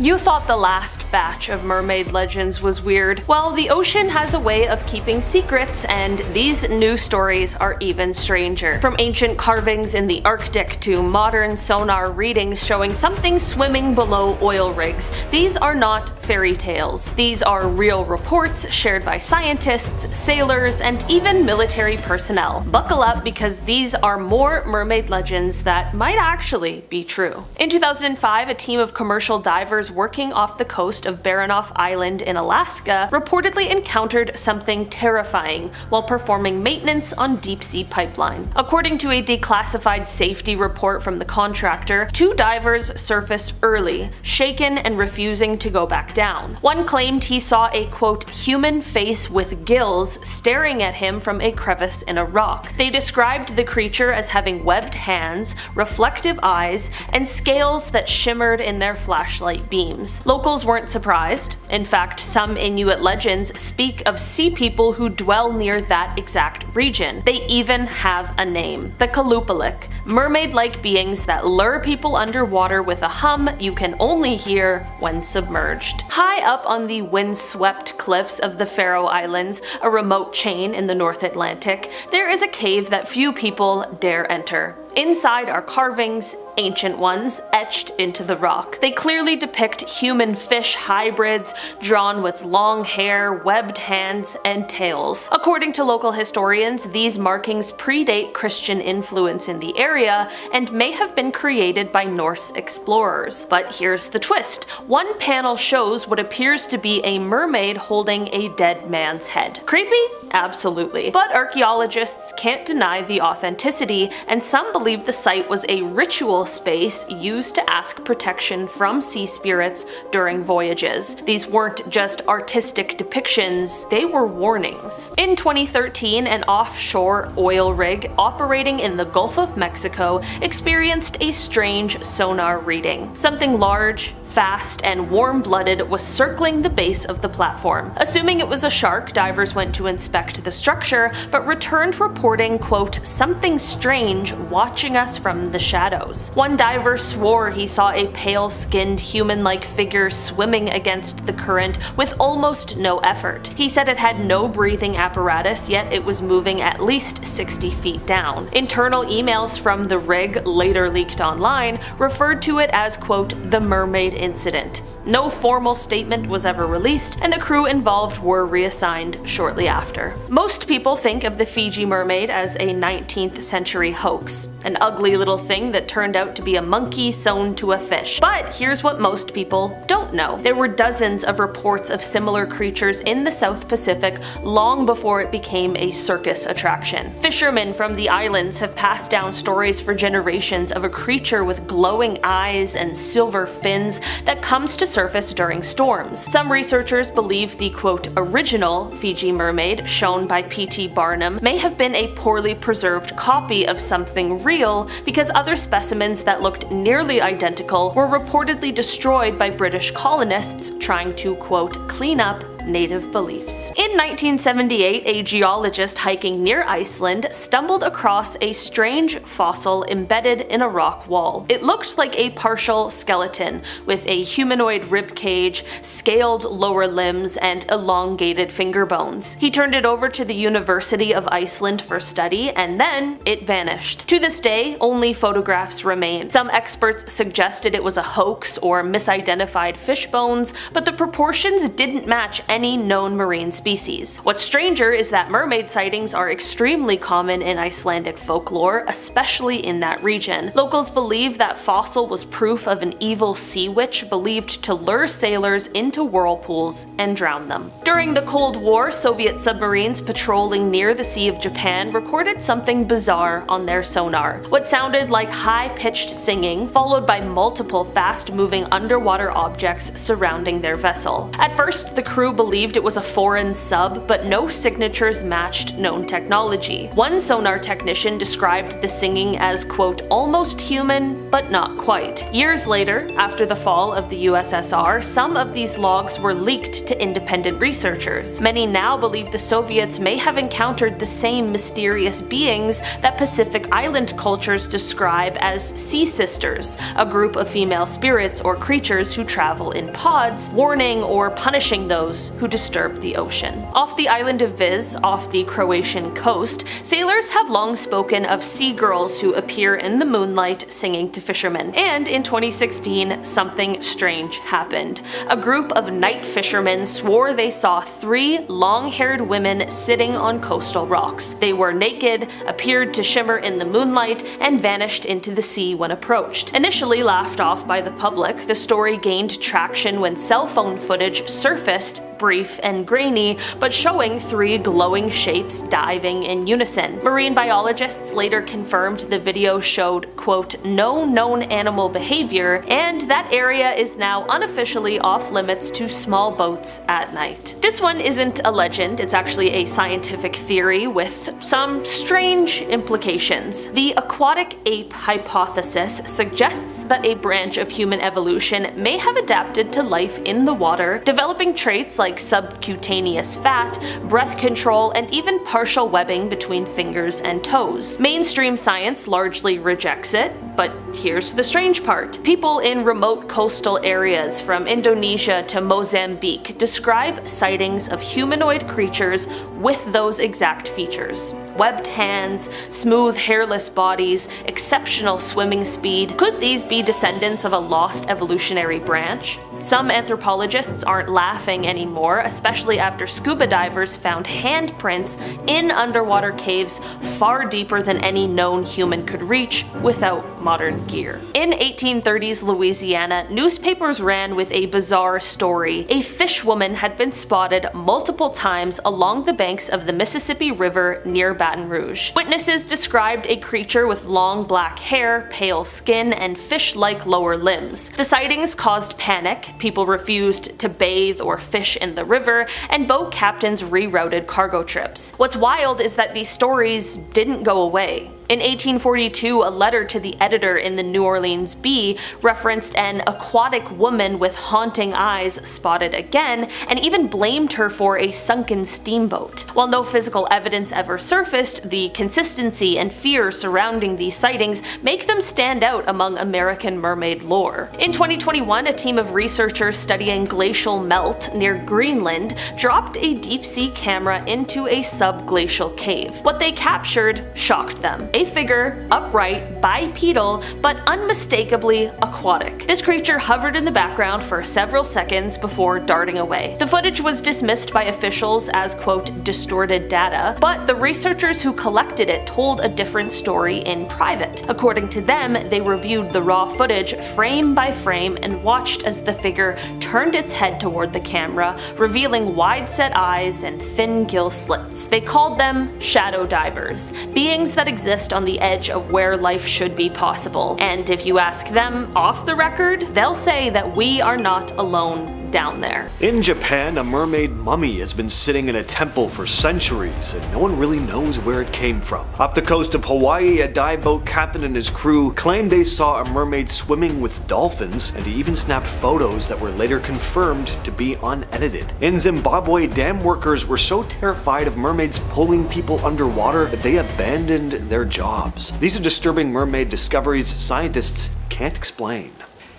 You thought the last batch of mermaid legends was weird? Well, the ocean has a way of keeping secrets, and these new stories are even stranger. From ancient carvings in the Arctic to modern sonar readings showing something swimming below oil rigs, these are not fairy tales. These are real reports shared by scientists, sailors, and even military personnel. Buckle up, because these are more mermaid legends that might actually be true. In 2005, a team of commercial divers working off the coast of Baranof Island in Alaska reportedly encountered something terrifying while performing maintenance on deep-sea pipeline. According to a declassified safety report from the contractor, 2 divers surfaced early, shaken and refusing to go back down. One claimed he saw a quote human face with gills staring at him from a crevice in a rock. They described the creature as having webbed hands, reflective eyes, and scales that shimmered in their flashlight beams. Locals weren't surprised. In fact, some Inuit legends speak of sea people who dwell near that exact region. They even have a name: the Kalupalik, mermaid-like beings that lure people underwater with a hum you can only hear when submerged. High up on the windswept cliffs of the Faroe Islands, a remote chain in the North Atlantic, there is a cave that few people dare enter. Inside are carvings, ancient ones, etched into the rock. They clearly depict human-fish hybrids drawn with long hair, webbed hands, and tails. According to local historians, these markings predate Christian influence in the area and may have been created by Norse explorers. But here's the twist. One panel shows what appears to be a mermaid holding a dead man's head. Creepy? Absolutely. But archaeologists can't deny the authenticity, and some believe the site was a ritual space used to ask protection from sea spirits during voyages. These weren't just artistic depictions, they were warnings. In 2013, an offshore oil rig operating in the Gulf of Mexico experienced a strange sonar reading. Something large, fast, and warm-blooded was circling the base of the platform. Assuming it was a shark, divers went to inspect the structure, but returned reporting, quote, something strange watching us from the shadows. One diver swore he saw a pale-skinned human-like figure swimming against the current with almost no effort. He said it had no breathing apparatus, yet it was moving at least 60 feet down. Internal emails from the rig, later leaked online, referred to it as, quote, the Mermaid incident. No formal statement was ever released, and the crew involved were reassigned shortly after. Most people think of the Fiji mermaid as a 19th century hoax, an ugly little thing that turned out to be a monkey sewn to a fish. But here's what most people don't know. There were dozens of reports of similar creatures in the South Pacific long before it became a circus attraction. Fishermen from the islands have passed down stories for generations of a creature with glowing eyes and silver fins that comes to surface during storms. Some researchers believe the quote original Fiji mermaid shown by P.T. Barnum may have been a poorly preserved copy of something real, because other specimens that looked nearly identical were reportedly destroyed by British colonists trying to quote clean up native beliefs. In 1978, a geologist hiking near Iceland stumbled across a strange fossil embedded in a rock wall. It looked like a partial skeleton, with a humanoid rib cage, scaled lower limbs, and elongated finger bones. He turned it over to the University of Iceland for study, and then it vanished. To this day, only photographs remain. Some experts suggested it was a hoax or misidentified fish bones, but the proportions didn't match any known marine species. What's stranger is that mermaid sightings are extremely common in Icelandic folklore, especially in that region. Locals believe that fossil was proof of an evil sea witch believed to lure sailors into whirlpools and drown them. During the Cold War, Soviet submarines patrolling near the Sea of Japan recorded something bizarre on their sonar. What sounded like high-pitched singing, followed by multiple fast-moving underwater objects surrounding their vessel. At first, the crew believed it was a foreign sub, but no signatures matched known technology. One sonar technician described the singing as, quote, almost human, but not quite. Years later, after the fall of the USSR, some of these logs were leaked to independent researchers. Many now believe the Soviets may have encountered the same mysterious beings that Pacific Island cultures describe as sea sisters, a group of female spirits or creatures who travel in pods, warning or punishing those who disturb the ocean. Off the island of Vis, off the Croatian coast, sailors have long spoken of sea girls who appear in the moonlight singing to fishermen. And in 2016, something strange happened. A group of night fishermen swore they saw 3 long-haired women sitting on coastal rocks. They were naked, appeared to shimmer in the moonlight, and vanished into the sea when approached. Initially laughed off by the public, the story gained traction when cell phone footage surfaced, brief and grainy, but showing 3 glowing shapes diving in unison. Marine biologists later confirmed the video showed, quote, no known animal behavior, and that area is now unofficially off limits to small boats at night. This one isn't a legend, it's actually a scientific theory with some strange implications. The aquatic ape hypothesis suggests that a branch of human evolution may have adapted to life in the water, developing traits like subcutaneous fat, breath control, and even partial webbing between fingers and toes. Mainstream science largely rejects it, but here's the strange part. People in remote coastal areas from Indonesia to Mozambique describe sightings of humanoid creatures with those exact features. Webbed hands, smooth hairless bodies, exceptional swimming speed. Could these be descendants of a lost evolutionary branch? Some anthropologists aren't laughing anymore, especially after scuba divers found handprints in underwater caves far deeper than any known human could reach without modern gear. In 1830s Louisiana, newspapers ran with a bizarre story. A fishwoman had been spotted multiple times along the banks of the Mississippi River near Baton Rouge. Witnesses described a creature with long black hair, pale skin, and fish-like lower limbs. The sightings caused panic, people refused to bathe or fish in the river, and boat captains rerouted cargo trips. What's wild is that these stories didn't go away. In 1842, a letter to the editor in the New Orleans Bee referenced an aquatic woman with haunting eyes spotted again, and even blamed her for a sunken steamboat. While no physical evidence ever surfaced, the consistency and fear surrounding these sightings make them stand out among American mermaid lore. In 2021, a team of researchers studying glacial melt near Greenland dropped a deep-sea camera into a subglacial cave. What they captured shocked them. A figure, upright, bipedal, but unmistakably aquatic. This creature hovered in the background for several seconds before darting away. The footage was dismissed by officials as, quote, distorted data, but the researchers who collected it told a different story in private. According to them, they reviewed the raw footage frame by frame and watched as the figure turned its head toward the camera, revealing wide-set eyes and thin gill slits. They called them shadow divers, beings that exist on the edge of where life should be possible. And if you ask them off the record, they'll say that we are not alone down there. In Japan, a mermaid mummy has been sitting in a temple for centuries, and no one really knows where it came from. Off the coast of Hawaii, a dive boat captain and his crew claimed they saw a mermaid swimming with dolphins, and he even snapped photos that were later confirmed to be unedited. In Zimbabwe, dam workers were so terrified of mermaids pulling people underwater that they abandoned their jobs. These are disturbing mermaid discoveries scientists can't explain.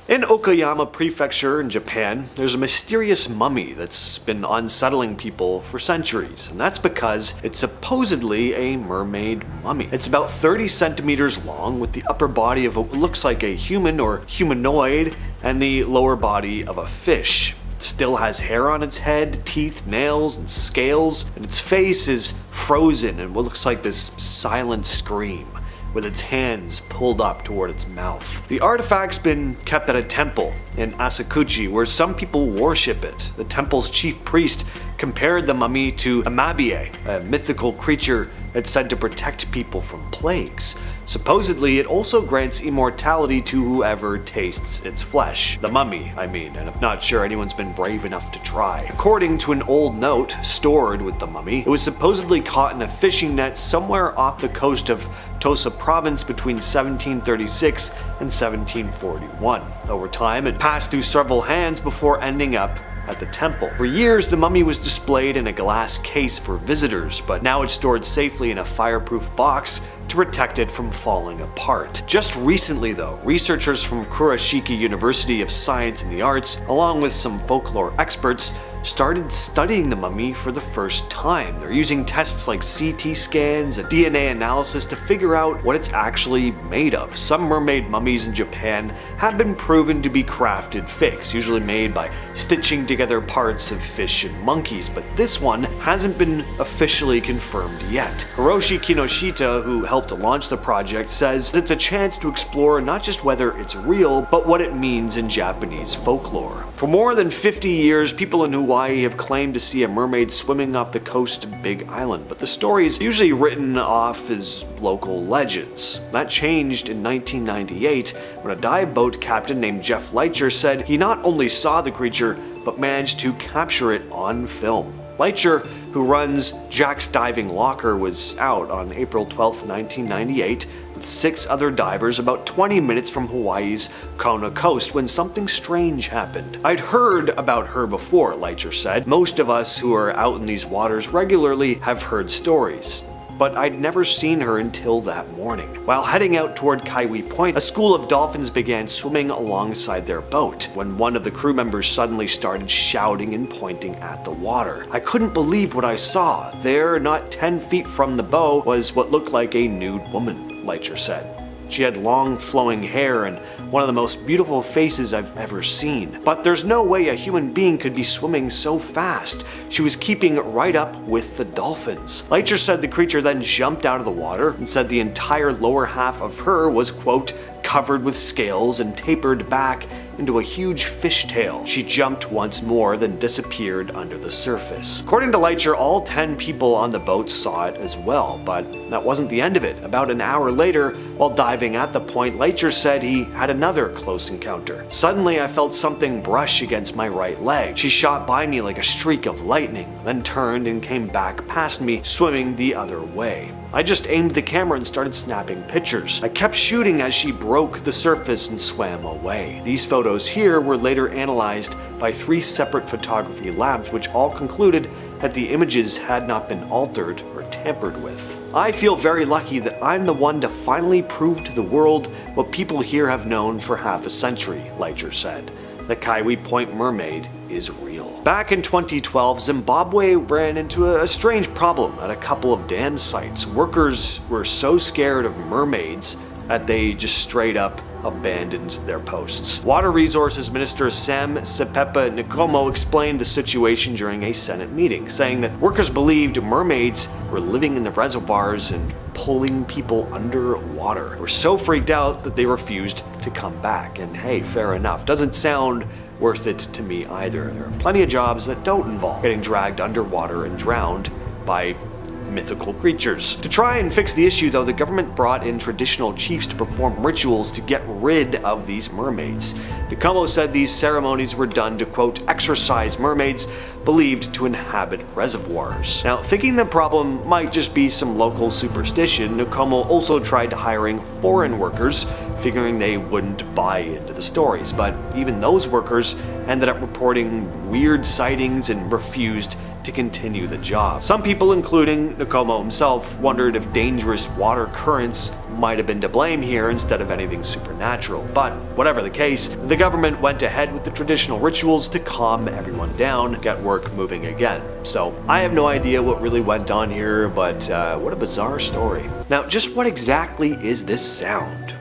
In Okayama Prefecture in Japan, there's a mysterious mummy that's been unsettling people for centuries, and that's because it's supposedly a mermaid mummy. It's about 30 centimeters long, with the upper body of what looks like a human or humanoid and the lower body of a fish. It still has hair on its head, teeth, nails, and scales, and its face is frozen in what looks like this silent scream, with its hands pulled up toward its mouth. The artifact's been kept at a temple in Asakuchi, where some people worship it. The temple's chief priest compared the mummy to Amabie, a mythical creature that's said to protect people from plagues. Supposedly, it also grants immortality to whoever tastes its flesh. The mummy, I mean, and I'm not sure anyone's been brave enough to try. According to an old note stored with the mummy, it was supposedly caught in a fishing net somewhere off the coast of Tosa province between 1736 and 1741. Over time, it passed through several hands before ending up at the temple. For years, the mummy was displayed in a glass case for visitors, but now it's stored safely in a fireproof box to protect it from falling apart. Just recently though, researchers from Kurashiki University of Science and the Arts, along with some folklore experts, started studying the mummy for the first time. They're using tests like CT scans and DNA analysis to figure out what it's actually made of. Some mermaid mummies in Japan have been proven to be crafted fakes, usually made by stitching together parts of fish and monkeys, but this one hasn't been officially confirmed yet. Hiroshi Kinoshita, who helped to launch the project, says it's a chance to explore not just whether it's real, but what it means in Japanese folklore. For more than 50 years, people in Hawaii have claimed to see a mermaid swimming off the coast of Big Island, but the story is usually written off as local legends. That changed in 1998 when a dive boat captain named Jeff Leitcher said he not only saw the creature, but managed to capture it on film. Leitcher, who runs Jack's Diving Locker, was out on April 12, 1998 with 6 other divers about 20 minutes from Hawaii's Kona coast when something strange happened. I'd heard about her before, Leitcher said. Most of us who are out in these waters regularly have heard stories, but I'd never seen her until that morning. While heading out toward Kaiwi Point, a school of dolphins began swimming alongside their boat when one of the crew members suddenly started shouting and pointing at the water. I couldn't believe what I saw. There, not 10 feet from the bow, was what looked like a nude woman, Leitcher said. She had long flowing hair and one of the most beautiful faces I've ever seen. But there's no way a human being could be swimming so fast. She was keeping right up with the dolphins. Leitcher said the creature then jumped out of the water and said the entire lower half of her was, quote, covered with scales and tapered back into a huge fishtail. She jumped once more, then disappeared under the surface. According to Leitcher, all 10 people on the boat saw it as well, but that wasn't the end of it. About an hour later, while diving at the point, Leitcher said he had another close encounter. Suddenly, I felt something brush against my right leg. She shot by me like a streak of lightning, then turned and came back past me, swimming the other way. I just aimed the camera and started snapping pictures. I kept shooting as she broke the surface and swam away. These photos here were later analyzed by 3 separate photography labs, which all concluded that the images had not been altered or tampered with. I feel very lucky that I'm the one to finally prove to the world what people here have known for half a century, Leitcher said. The Kaiwi Point mermaid is real. Back in 2012, Zimbabwe ran into a strange problem at a couple of dam sites. Workers were so scared of mermaids that they just straight up abandoned their posts. Water Resources Minister Sam Sepepa Nkomo explained the situation during a Senate meeting, saying that workers believed mermaids were living in the reservoirs and pulling people underwater. They were so freaked out that they refused to come back. And hey, fair enough. Doesn't sound worth it to me either. There are plenty of jobs that don't involve getting dragged underwater and drowned by mythical creatures. To try and fix the issue though, the government brought in traditional chiefs to perform rituals to get rid of these mermaids. Nkomo said these ceremonies were done to, quote, exorcise mermaids believed to inhabit reservoirs. Now, thinking the problem might just be some local superstition, Nkomo also tried hiring foreign workers, figuring they wouldn't buy into the stories, but even those workers ended up reporting weird sightings and refused to continue the job. Some people, including Nkomo himself, wondered if dangerous water currents might have been to blame here instead of anything supernatural. But whatever the case, the government went ahead with the traditional rituals to calm everyone down, get work moving again. So I have no idea what really went on here, but what a bizarre story. Now, just what exactly is this sound?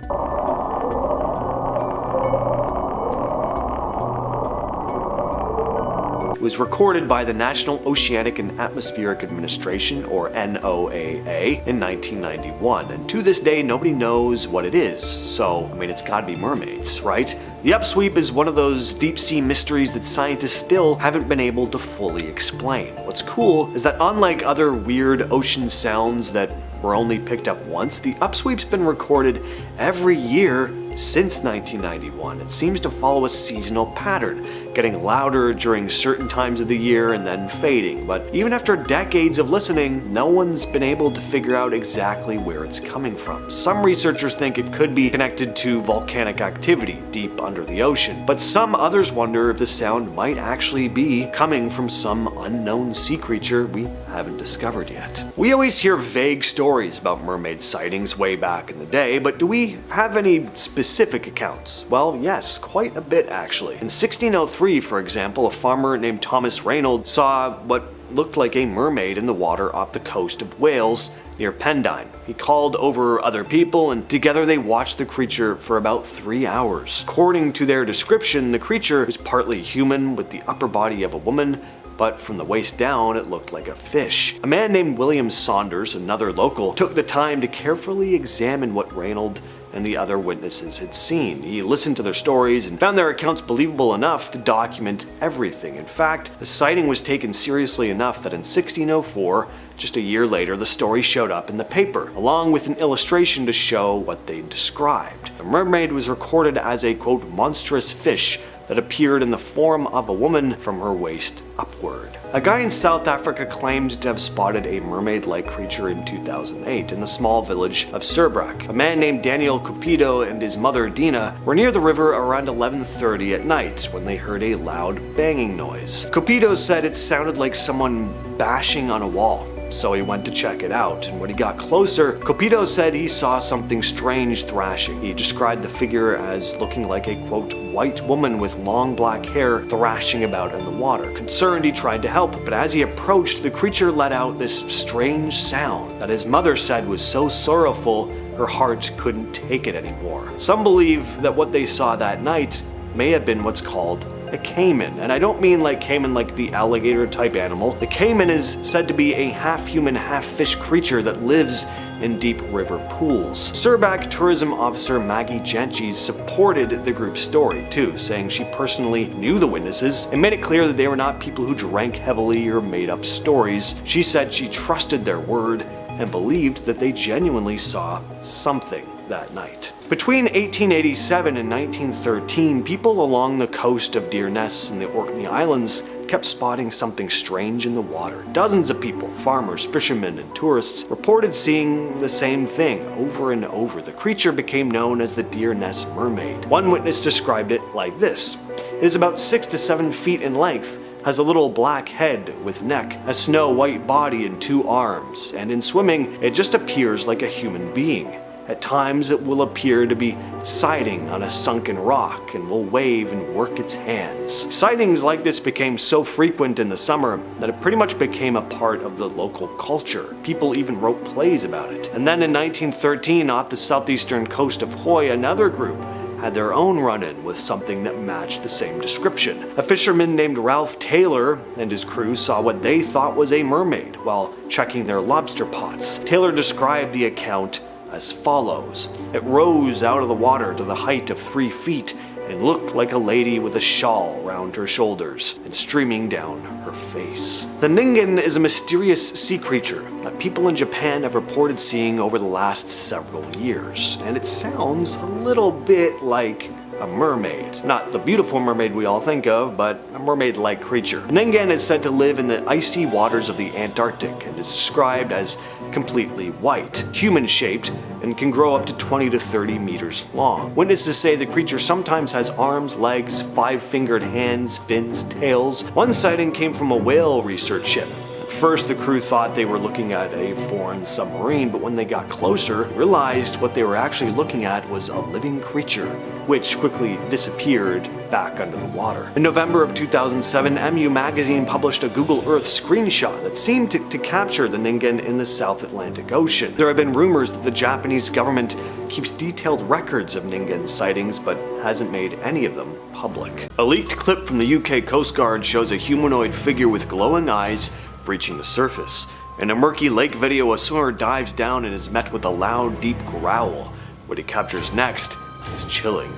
It was recorded by the National Oceanic and Atmospheric Administration, or NOAA, in 1991, and to this day nobody knows what it is, so, I mean, it's gotta be mermaids, right? The upsweep is one of those deep-sea mysteries that scientists still haven't been able to fully explain. What's cool is that unlike other weird ocean sounds that were only picked up once, the upsweep's been recorded every year since 1991. It seems to follow a seasonal pattern, getting louder during certain times of the year and then fading. But even after decades of listening, no one's been able to figure out exactly where it's coming from. Some researchers think it could be connected to volcanic activity deep under the ocean, but some others wonder if the sound might actually be coming from some unknown sea creature we haven't discovered yet. We always hear vague stories about mermaid sightings way back in the day, but do we have any specific accounts? Well, yes, quite a bit actually. In 1603, for example, a farmer named Thomas Reynolds saw what looked like a mermaid in the water off the coast of Wales near Pendine. He called over other people and together they watched the creature for about 3 hours. According to their description, the creature was partly human with the upper body of a woman, but from the waist down it looked like a fish. A man named William Saunders, another local, took the time to carefully examine what Reynolds and the other witnesses had seen. He listened to their stories and found their accounts believable enough to document everything. In fact, the sighting was taken seriously enough that in 1604, just a year later, the story showed up in the paper, along with an illustration to show what they described. The mermaid was recorded as a, quote, monstrous fish that appeared in the form of a woman from her waist upward. A guy in South Africa claimed to have spotted a mermaid-like creature in 2008 in the small village of Surbrack. A man named Daniel Cupido and his mother Dina were near the river around 11:30 at night when they heard a loud banging noise. Cupido said it sounded like someone bashing on a wall. So he went to check it out, and when he got closer, Cupido said he saw something strange thrashing. He described the figure as looking like a, quote, white woman with long black hair thrashing about in the water. Concerned, he tried to help, but as he approached, the creature let out this strange sound that his mother said was so sorrowful her heart couldn't take it anymore. Some believe that what they saw that night may have been what's called a caiman, and I don't mean like caiman like the alligator type animal. The caiman is said to be a half-human, half-fish creature that lives in deep river pools. Surbrack tourism officer Maggie Gentry supported the group's story too, saying she personally knew the witnesses and made it clear that they were not people who drank heavily or made up stories. She said she trusted their word and believed that they genuinely saw something that night. Between 1887 and 1913, people along the coast of Deerness and the Orkney Islands kept spotting something strange in the water. Dozens of people, farmers, fishermen, and tourists, reported seeing the same thing over and over. The creature became known as the Deerness Mermaid. One witness described it like this: "It is about 6 to 7 feet in length, has a little black head with neck, a snow-white body and 2 arms, and in swimming, it just appears like a human being. At times it will appear to be siding on a sunken rock and will wave and work its hands." Sightings like this became so frequent in the summer that it pretty much became a part of the local culture. People even wrote plays about it. And then in 1913, off the southeastern coast of Hawaii, another group had their own run-in with something that matched the same description. A fisherman named Ralph Taylor and his crew saw what they thought was a mermaid while checking their lobster pots. Taylor described the account as follows: "It rose out of the water to the height of 3 feet and looked like a lady with a shawl round her shoulders and streaming down her face." The ningen is a mysterious sea creature that people in Japan have reported seeing over the last several years, and it sounds a little bit like a mermaid. Not the beautiful mermaid we all think of, but a mermaid-like creature. Ningen is said to live in the icy waters of the Antarctic and is described as completely white, human-shaped, and can grow up to 20 to 30 meters long. Witnesses say the creature sometimes has arms, legs, 5-fingered hands, fins, tails. One sighting came from a whale research ship. First, the crew thought they were looking at a foreign submarine, but when they got closer, realized what they were actually looking at was a living creature, which quickly disappeared back under the water. In November of 2007, MU Magazine published a Google Earth screenshot that seemed to capture the ningen in the South Atlantic Ocean. There have been rumors that the Japanese government keeps detailed records of ningen sightings, but hasn't made any of them public. A leaked clip from the UK Coast Guard shows a humanoid figure with glowing eyes breaching the surface. In a murky lake video, a swimmer dives down and is met with a loud, deep growl. What he captures next is chilling.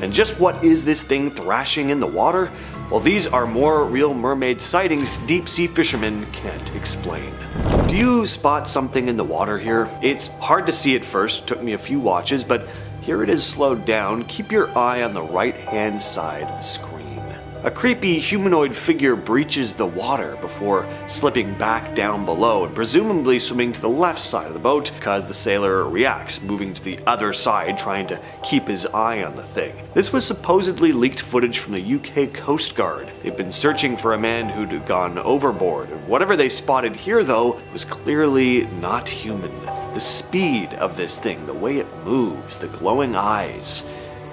And just what is this thing thrashing in the water? Well, these are more real mermaid sightings deep-sea fishermen can't explain. Do you spot something in the water here? It's hard to see at first, took me a few watches, but here it is slowed down. Keep your eye on the right-hand side of the screen. A creepy humanoid figure breaches the water before slipping back down below and presumably swimming to the left side of the boat because the sailor reacts, moving to the other side trying to keep his eye on the thing. This was supposedly leaked footage from the UK Coast Guard. They've been searching for a man who'd gone overboard. Whatever they spotted here though was clearly not human. The speed of this thing, the way it moves, the glowing eyes,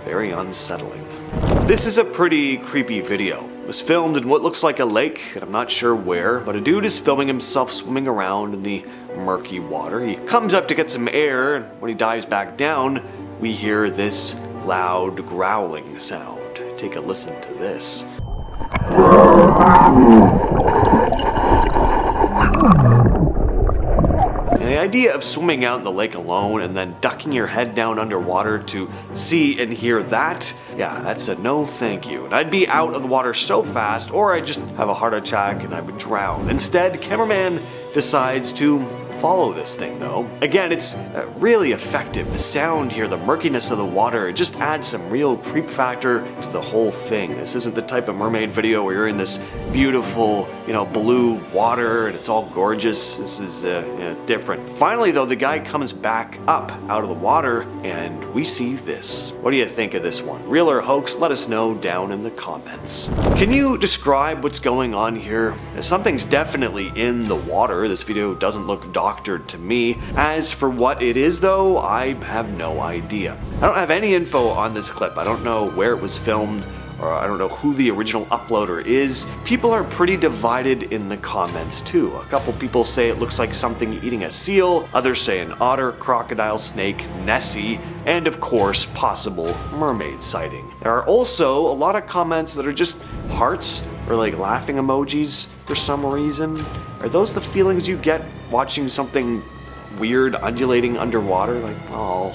very unsettling. This is a pretty creepy video. It was filmed in what looks like a lake, and I'm not sure where, but a dude is filming himself swimming around in the murky water. He comes up to get some air, and when he dives back down, we hear this loud growling sound. Take a listen to this. And the idea of swimming out in the lake alone and then ducking your head down underwater to see and hear that, yeah, that's a no thank you. And I'd be out of the water so fast, or I'd just have a heart attack and I would drown. Instead, cameraman decides to follow this thing though. Again, it's really effective. The sound here, the murkiness of the water, it just adds some real creep factor to the whole thing. This isn't the type of mermaid video where you're in this beautiful, blue water and it's all gorgeous. This is different. Finally though, the guy comes back up out of the water and we see this. What do you think of this one? Real or hoax? Let us know down in the comments. Can you describe what's going on here? Something's definitely in the water. This video doesn't look doctored to me. As for what it is though, I have no idea. I don't have any info on this clip. I don't know where it was filmed, or I don't know who the original uploader is. People are pretty divided in the comments too. A couple people say it looks like something eating a seal, others say an otter, crocodile, snake, Nessie, and of course, possible mermaid sighting. There are also a lot of comments that are just hearts or like laughing emojis for some reason. Are those the feelings you get watching something weird undulating underwater? Like, oh.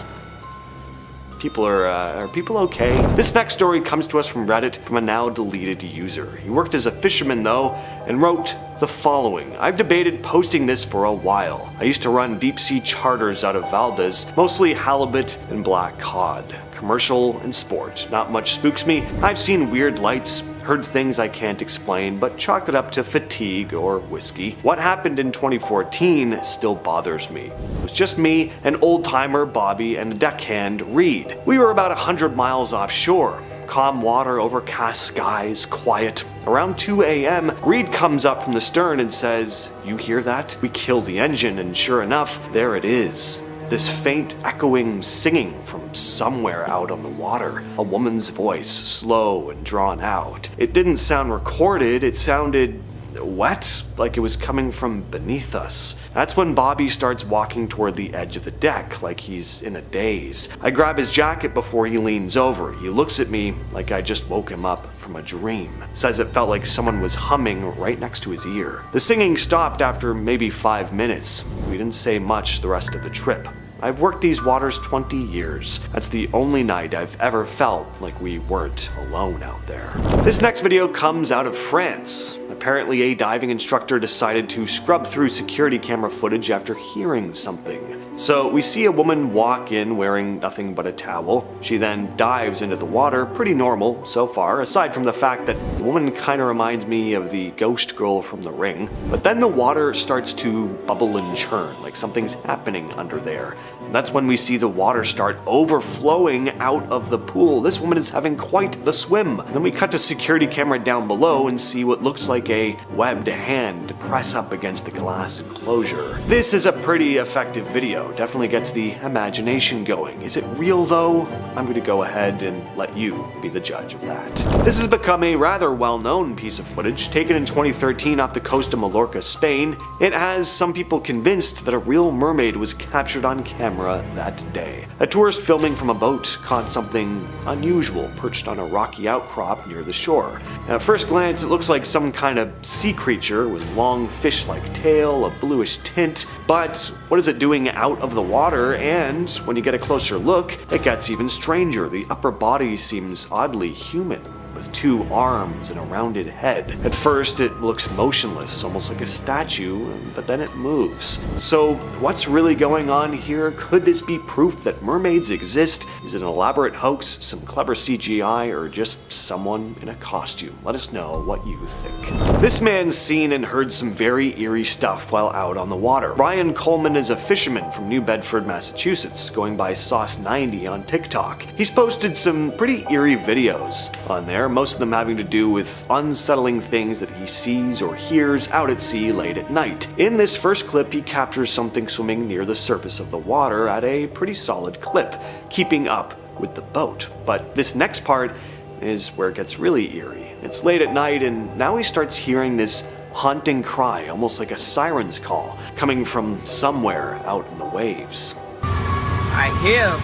People are people okay? This next story comes to us from Reddit from a now deleted user. He worked as a fisherman though and wrote the following. I've debated posting this for a while. I used to run deep sea charters out of Valdez, mostly halibut and black cod. Commercial and sport. Not much spooks me. I've seen weird lights, heard things I can't explain, but chalked it up to fatigue or whiskey. What happened in 2014 still bothers me. It was just me, an old-timer, Bobby, and a deckhand, Reed. We were about 100 miles offshore. Calm water, overcast skies, quiet. Around 2 a.m., Reed comes up from the stern and says, "You hear that?" We kill the engine, and sure enough, there it is. This faint echoing singing from somewhere out on the water. A woman's voice, slow and drawn out. It didn't sound recorded, it sounded wet, like it was coming from beneath us. That's when Bobby starts walking toward the edge of the deck, like he's in a daze. I grab his jacket before he leans over. He looks at me like I just woke him up from a dream. Says it felt like someone was humming right next to his ear. The singing stopped after maybe 5 minutes. We didn't say much the rest of the trip. I've worked these waters 20 years. That's the only night I've ever felt like we weren't alone out there. This next video comes out of France. Apparently a diving instructor decided to scrub through security camera footage after hearing something. So we see a woman walk in wearing nothing but a towel. She then dives into the water, pretty normal so far, aside from the fact that the woman kinda reminds me of the ghost girl from The Ring. But then the water starts to bubble and churn, like something's happening under there. And that's when we see the water start overflowing out of the pool. This woman is having quite the swim. And then we cut to security camera down below and see what looks like a webbed hand press up against the glass enclosure. This is a pretty effective video. Definitely gets the imagination going. Is it real though? I'm going to go ahead and let you be the judge of that. This has become a rather well-known piece of footage taken in 2013 off the coast of Mallorca, Spain. It has some people convinced that a real mermaid was captured on camera that day. A tourist filming from a boat caught something unusual perched on a rocky outcrop near the shore. At first glance, it looks like some kind of sea creature with long fish-like tail, a bluish tint, but what is it doing out of the water? And when you get a closer look, it gets even stranger. The upper body seems oddly human, with with 2 arms and a rounded head. At first, it looks motionless, almost like a statue, but then it moves. So, what's really going on here? Could this be proof that mermaids exist? Is it an elaborate hoax, some clever CGI, or just someone in a costume? Let us know what you think. This man's seen and heard some very eerie stuff while out on the water. Brian Coleman is a fisherman from New Bedford, Massachusetts, going by Sauce90 on TikTok. He's posted some pretty eerie videos on there, most of them having to do with unsettling things that he sees or hears out at sea late at night. In this first clip, he captures something swimming near the surface of the water at a pretty solid clip, keeping up with the boat. But this next part is where it gets really eerie. It's late at night, and now he starts hearing this haunting cry, almost like a siren's call, coming from somewhere out in the waves. I hear him.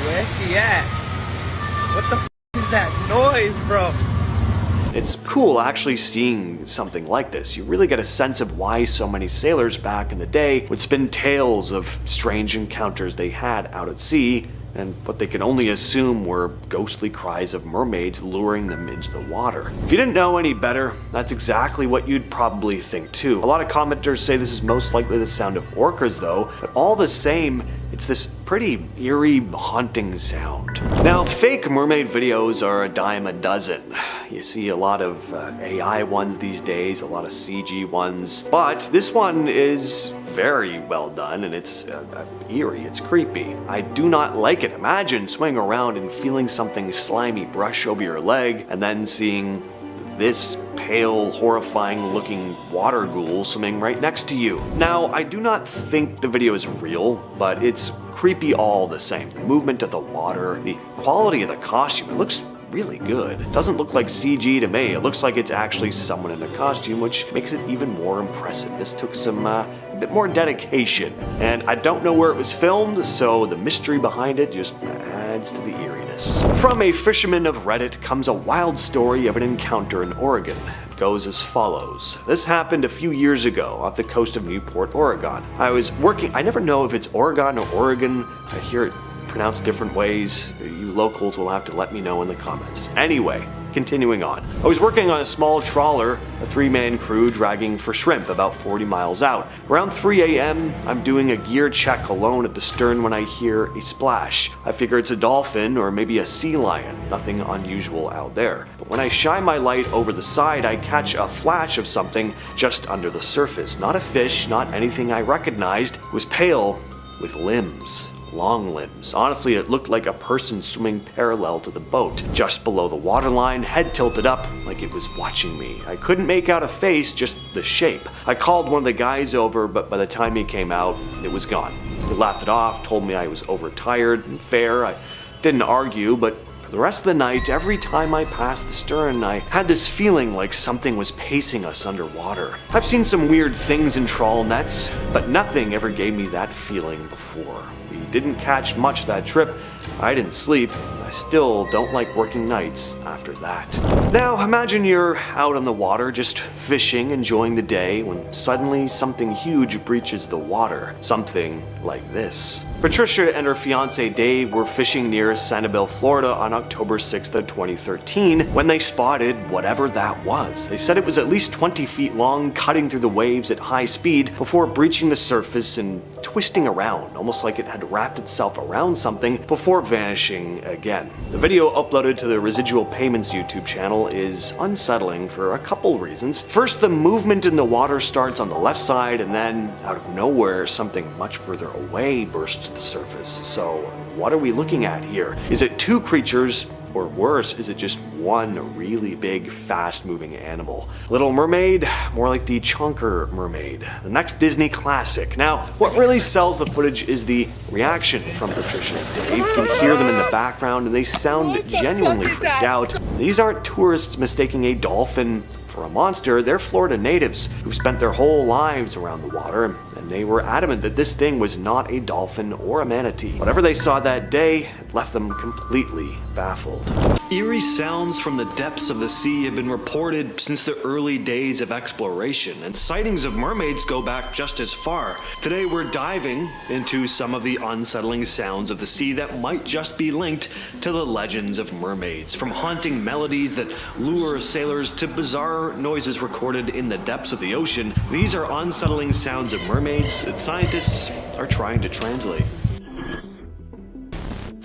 Where's she at? What the f is that noise, bro? It's cool actually seeing something like this. You really get a sense of why so many sailors back in the day would spin tales of strange encounters they had out at sea, and what they could only assume were ghostly cries of mermaids luring them into the water. If you didn't know any better, that's exactly what you'd probably think too. A lot of commenters say this is most likely the sound of orcas though, but all the same, it's this pretty eerie, haunting sound. Now, fake mermaid videos are a dime a dozen. You see a lot of AI ones these days, a lot of CG ones, but this one is very well done, and it's eerie, it's creepy. I do not like it. Imagine swinging around and feeling something slimy brush over your leg, and then seeing this pale, horrifying looking water ghoul swimming right next to you. Now, I do not think the video is real, but it's creepy all the same. The movement of the water, the quality of the costume, it looks really good. It doesn't look like CG to me. It looks like it's actually someone in a costume, which makes it even more impressive. This took some a bit more dedication, and I don't know where it was filmed, so the mystery behind it just adds to the eeriness. From a fisherman of Reddit comes a wild story of an encounter in Oregon. It goes as follows. This happened a few years ago off the coast of Newport, Oregon. I never know if it's Oregon or Oregon. I hear it pronounced different ways. You locals will have to let me know in the comments. Anyway, continuing on. I was working on a small trawler, a 3-man crew dragging for shrimp about 40 miles out. Around 3 a.m., I'm doing a gear check alone at the stern when I hear a splash. I figure it's a dolphin or maybe a sea lion, nothing unusual out there. But when I shine my light over the side, I catch a flash of something just under the surface. Not a fish, not anything I recognized. It was pale with limbs. Long limbs. Honestly, it looked like a person swimming parallel to the boat, just below the waterline, head tilted up like it was watching me. I couldn't make out a face, just the shape. I called one of the guys over, but by the time he came out, it was gone. He laughed it off, told me I was overtired, and fair. I didn't argue, but for the rest of the night, every time I passed the stern, I had this feeling like something was pacing us underwater. I've seen some weird things in trawl nets, but nothing ever gave me that feeling before. We didn't catch much that trip. I didn't sleep. I still don't like working nights after that. Now, imagine you're out on the water, just fishing, enjoying the day, when suddenly something huge breaches the water. Something like this. Patricia and her fiance Dave were fishing near Sanibel, Florida on October 6th of 2013 when they spotted whatever that was. They said it was at least 20 feet long, cutting through the waves at high speed before breaching the surface and twisting around, almost like it had wrapped itself around something before vanishing again. The video uploaded to the Residual Payments YouTube channel is unsettling for a couple reasons. First, the movement in the water starts on the left side, and then out of nowhere, something much further away bursts to the surface. So what are we looking at here? Is it two creatures? Or worse, is it just one really big, fast-moving animal? Little Mermaid? More like the chonker mermaid, the next Disney classic. Now, what really sells the footage is the reaction from Patricia and Dave. You can hear them in the background, and they sound genuinely freaked out. These aren't tourists mistaking a dolphin for a monster. They're Florida natives who've spent their whole lives around the water, and they were adamant that this thing was not a dolphin or a manatee. Whatever they saw that day, it left them completely baffled. Eerie sounds from the depths of the sea have been reported since the early days of exploration, and sightings of mermaids go back just as far. Today we're diving into some of the unsettling sounds of the sea that might just be linked to the legends of mermaids, from haunting melodies that lure sailors to bizarre noises recorded in the depths of the ocean. These are unsettling sounds of mermaids that scientists are trying to translate.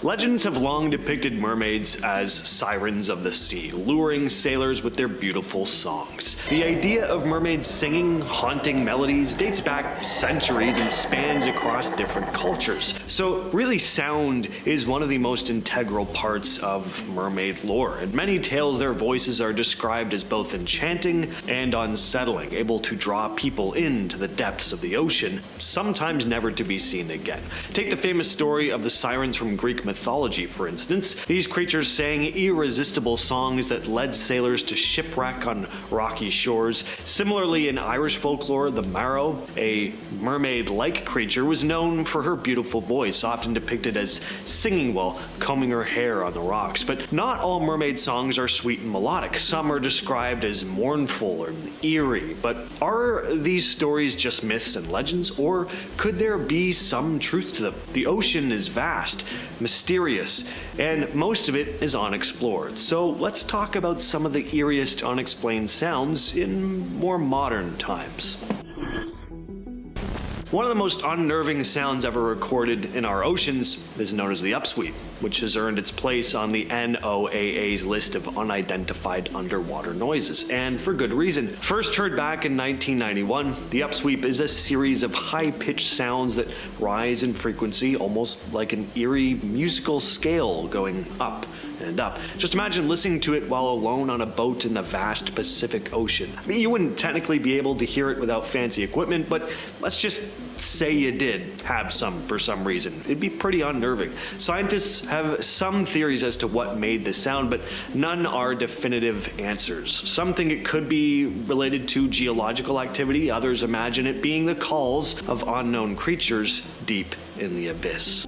Legends have long depicted mermaids as sirens of the sea, luring sailors with their beautiful songs. The idea of mermaids singing haunting melodies dates back centuries and spans across different cultures. So really, sound is one of the most integral parts of mermaid lore. In many tales, their voices are described as both enchanting and unsettling, able to draw people into the depths of the ocean, sometimes never to be seen again. Take the famous story of the sirens from Greek mythology, for instance. These creatures sang irresistible songs that led sailors to shipwreck on rocky shores. Similarly, in Irish folklore, the Marrow, a mermaid-like creature, was known for her beautiful voice, often depicted as singing while combing her hair on the rocks. But not all mermaid songs are sweet and melodic. Some are described as mournful or eerie. But are these stories just myths and legends, or could there be some truth to them? The ocean is vast, mysterious, and most of it is unexplored. So let's talk about some of the eeriest unexplained sounds in more modern times. One of the most unnerving sounds ever recorded in our oceans is known as the upsweep, which has earned its place on the NOAA's list of unidentified underwater noises, and for good reason. First heard back in 1991, the upsweep is a series of high-pitched sounds that rise in frequency, almost like an eerie musical scale going up and up. Just imagine listening to it while alone on a boat in the vast Pacific Ocean. I mean, you wouldn't technically be able to hear it without fancy equipment, but let's just say you did have some for some reason. It'd be pretty unnerving. Scientists have some theories as to what made this sound, but none are definitive answers. Some think it could be related to geological activity. Others imagine it being the calls of unknown creatures deep in the abyss.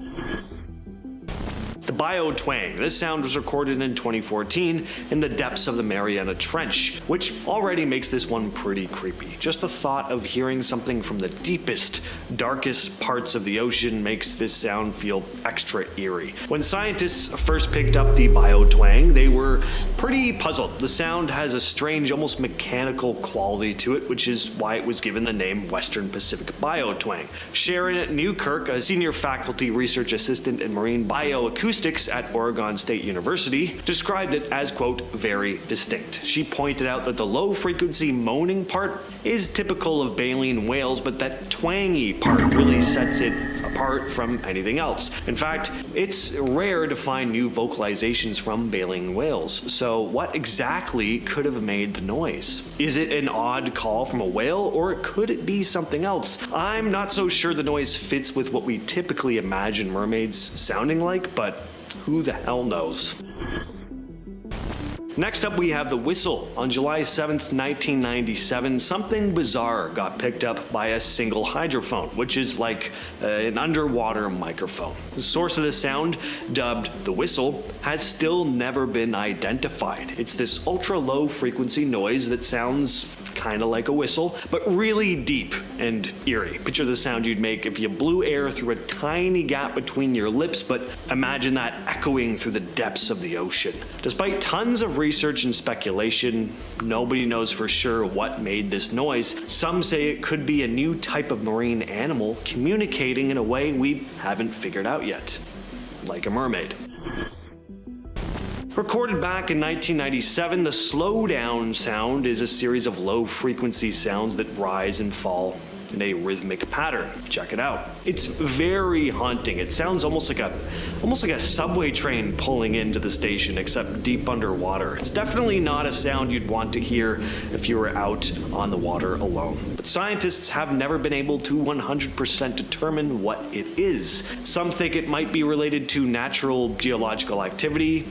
The bio-twang. This sound was recorded in 2014 in the depths of the Mariana Trench, which already makes this one pretty creepy. Just the thought of hearing something from the deepest, darkest parts of the ocean makes this sound feel extra eerie. When scientists first picked up the bio-twang, they were pretty puzzled. The sound has a strange, almost mechanical quality to it, which is why it was given the name Western Pacific bio-twang. Sharon Newkirk, a senior faculty research assistant in marine bioacoustics at Oregon State University, described it as, quote, very distinct. She pointed out that the low-frequency moaning part is typical of baleen whales, but that twangy part really sets it apart from anything else. In fact, it's rare to find new vocalizations from baleen whales. So what exactly could have made the noise? Is it an odd call from a whale, or could it be something else? I'm not so sure the noise fits with what we typically imagine mermaids sounding like, but who the hell knows? Next up, we have the whistle. On July 7th, 1997, something bizarre got picked up by a single hydrophone, which is like an underwater microphone. The source of the sound, dubbed the whistle, has still never been identified. It's this ultra-low frequency noise that sounds kind of like a whistle, but really deep and eerie. Picture the sound you'd make if you blew air through a tiny gap between your lips, but imagine that echoing through the depths of the ocean. Despite tons of research and speculation, nobody knows for sure what made this noise. Some say it could be a new type of marine animal communicating in a way we haven't figured out yet, like a mermaid. Recorded back in 1997, the slowdown sound is a series of low-frequency sounds that rise and fall in a rhythmic pattern. Check it out. It's very haunting. It sounds almost like a subway train pulling into the station, except deep underwater. It's definitely not a sound you'd want to hear if you were out on the water alone. But scientists have never been able to 100% determine what it is. Some think it might be related to natural geological activity.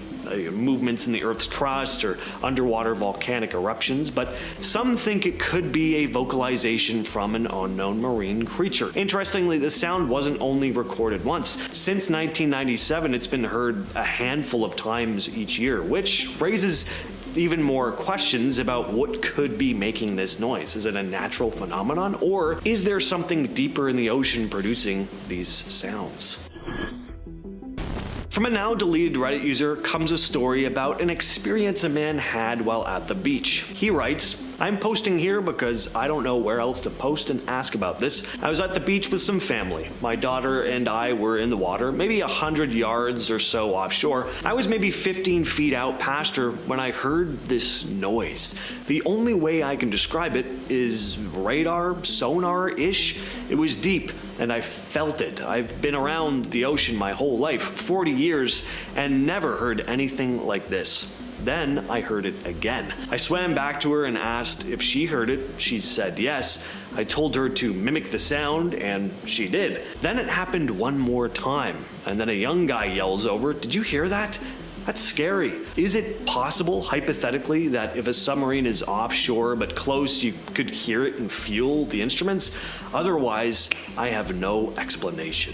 movements in the Earth's crust or underwater volcanic eruptions, but some think it could be a vocalization from an unknown marine creature. Interestingly, the sound wasn't only recorded once. Since 1997, it's been heard a handful of times each year, which raises even more questions about what could be making this noise. Is it a natural phenomenon, or is there something deeper in the ocean producing these sounds? From a now deleted Reddit user comes a story about an experience a man had while at the beach. He writes, "I'm posting here because I don't know where else to post and ask about this. I was at the beach with some family. My daughter and I were in the water, maybe 100 yards or so offshore. I was maybe 15 feet out past her when I heard this noise. The only way I can describe it is radar, sonar-ish. It was deep, and I felt it. I've been around the ocean my whole life, 40 years, and never heard anything like this. Then I heard it again. I swam back to her and asked if she heard it. She said yes. I told her to mimic the sound, and she did. Then it happened one more time, and then a young guy yells over, 'Did you hear that? That's scary.' Is it possible, hypothetically, that if a submarine is offshore but close, you could hear it and feel the instruments? Otherwise, I have no explanation."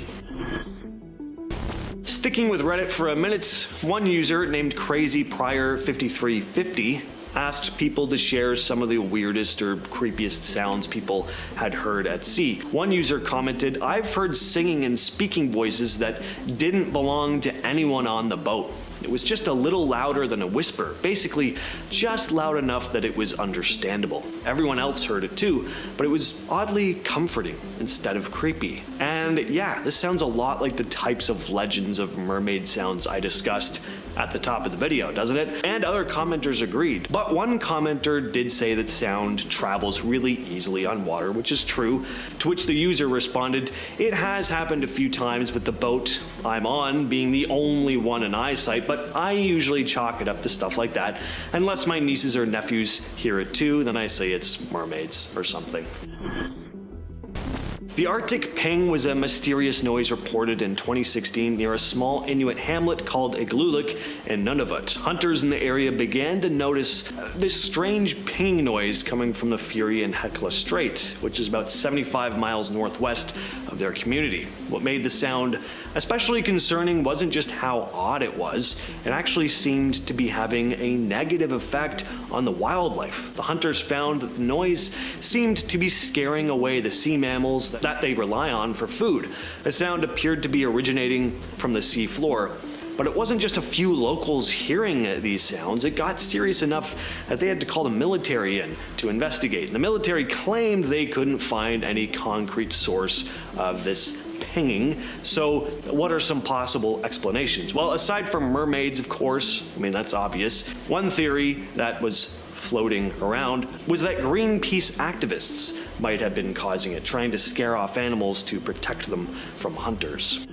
Sticking with Reddit for a minute, one user named CrazyPrior5350 asked people to share some of the weirdest or creepiest sounds people had heard at sea. One user commented, "I've heard singing and speaking voices that didn't belong to anyone on the boat. It was just a little louder than a whisper, basically just loud enough that it was understandable. Everyone else heard it too, but it was oddly comforting instead of creepy." And yeah, this sounds a lot like the types of legends of mermaid sounds I discussed at the top of the video, doesn't it? And other commenters agreed. But one commenter did say that sound travels really easily on water, which is true, to which the user responded, "It has happened a few times with the boat I'm on being the only one in eyesight, but I usually chalk it up to stuff like that. Unless my nieces or nephews hear it too, then I say it's mermaids or something." The Arctic ping was a mysterious noise reported in 2016 near a small Inuit hamlet called Igloolik in Nunavut. Hunters in the area began to notice this strange pinging noise coming from the Fury and Hecla Strait, which is about 75 miles northwest of their community. What made the sound especially concerning wasn't just how odd it was, it actually seemed to be having a negative effect on the wildlife. The hunters found that the noise seemed to be scaring away the sea mammals that they rely on for food. The sound appeared to be originating from the sea floor. But it wasn't just a few locals hearing these sounds. It got serious enough that they had to call the military in to investigate. And the military claimed they couldn't find any concrete source of this pinging. So what are some possible explanations? Well, aside from mermaids, of course, I mean, that's obvious. One theory that was floating around was that Greenpeace activists might have been causing it, trying to scare off animals to protect them from hunters.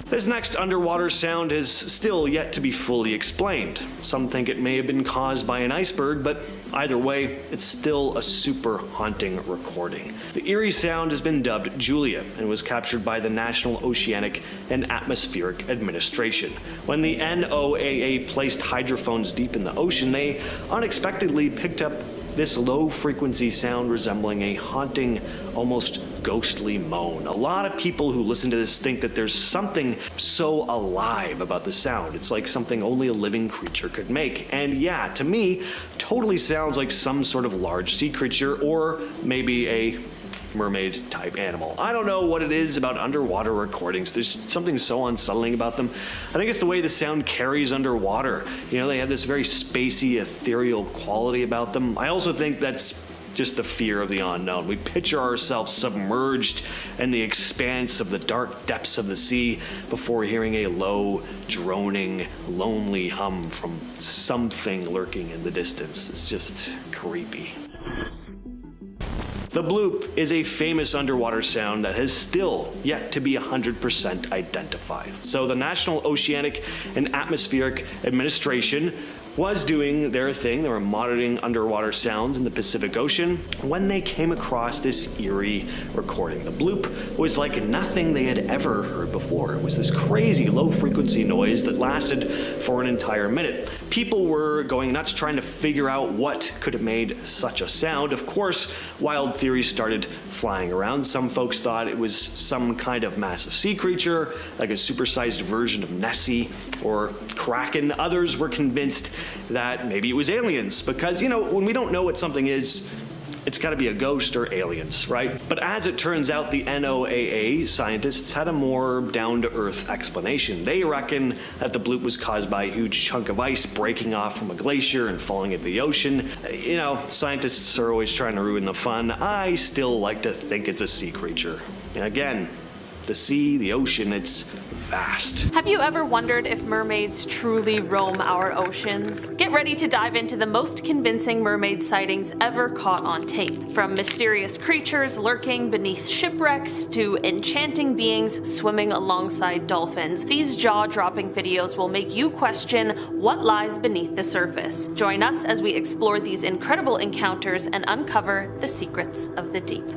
This next underwater sound is still yet to be fully explained. Some think it may have been caused by an iceberg, but either way, it's still a super haunting recording. The eerie sound has been dubbed Julia and was captured by the National Oceanic and Atmospheric Administration. When the NOAA placed hydrophones deep in the ocean, they unexpectedly picked up this low-frequency sound resembling a haunting, almost ghostly moan. A lot of people who listen to this think that there's something so alive about the sound. It's like something only a living creature could make. And yeah, to me, totally sounds like some sort of large sea creature or maybe a mermaid type animal. I don't know what it is about underwater recordings. There's something so unsettling about them. I think it's the way the sound carries underwater. You know, they have this very spacey, ethereal quality about them. I also think that's just the fear of the unknown. We picture ourselves submerged in the expanse of the dark depths of the sea before hearing a low, droning, lonely hum from something lurking in the distance. It's just creepy. The bloop is a famous underwater sound that has still yet to be 100% identified. So the National Oceanic and Atmospheric Administration was doing their thing. They were monitoring underwater sounds in the Pacific Ocean when they came across this eerie recording. The bloop was like nothing they had ever heard before. It was this crazy low-frequency noise that lasted for an entire minute. People were going nuts trying to figure out what could have made such a sound. Of course, wild theories started flying around. Some folks thought it was some kind of massive sea creature, like a supersized version of Nessie or Kraken. Others were convinced that maybe it was aliens, because, you know, when we don't know what something is, it's got to be a ghost or aliens, right? But as it turns out, the NOAA scientists had a more down-to-earth explanation. They reckon that the bloop was caused by a huge chunk of ice breaking off from a glacier and falling into the ocean. You know, scientists are always trying to ruin the fun. I still like to think it's a sea creature. And again, the sea, the ocean, it's vast. Have you ever wondered if mermaids truly roam our oceans? Get ready to dive into the most convincing mermaid sightings ever caught on tape. From mysterious creatures lurking beneath shipwrecks to enchanting beings swimming alongside dolphins, these jaw-dropping videos will make you question what lies beneath the surface. Join us as we explore these incredible encounters and uncover the secrets of the deep.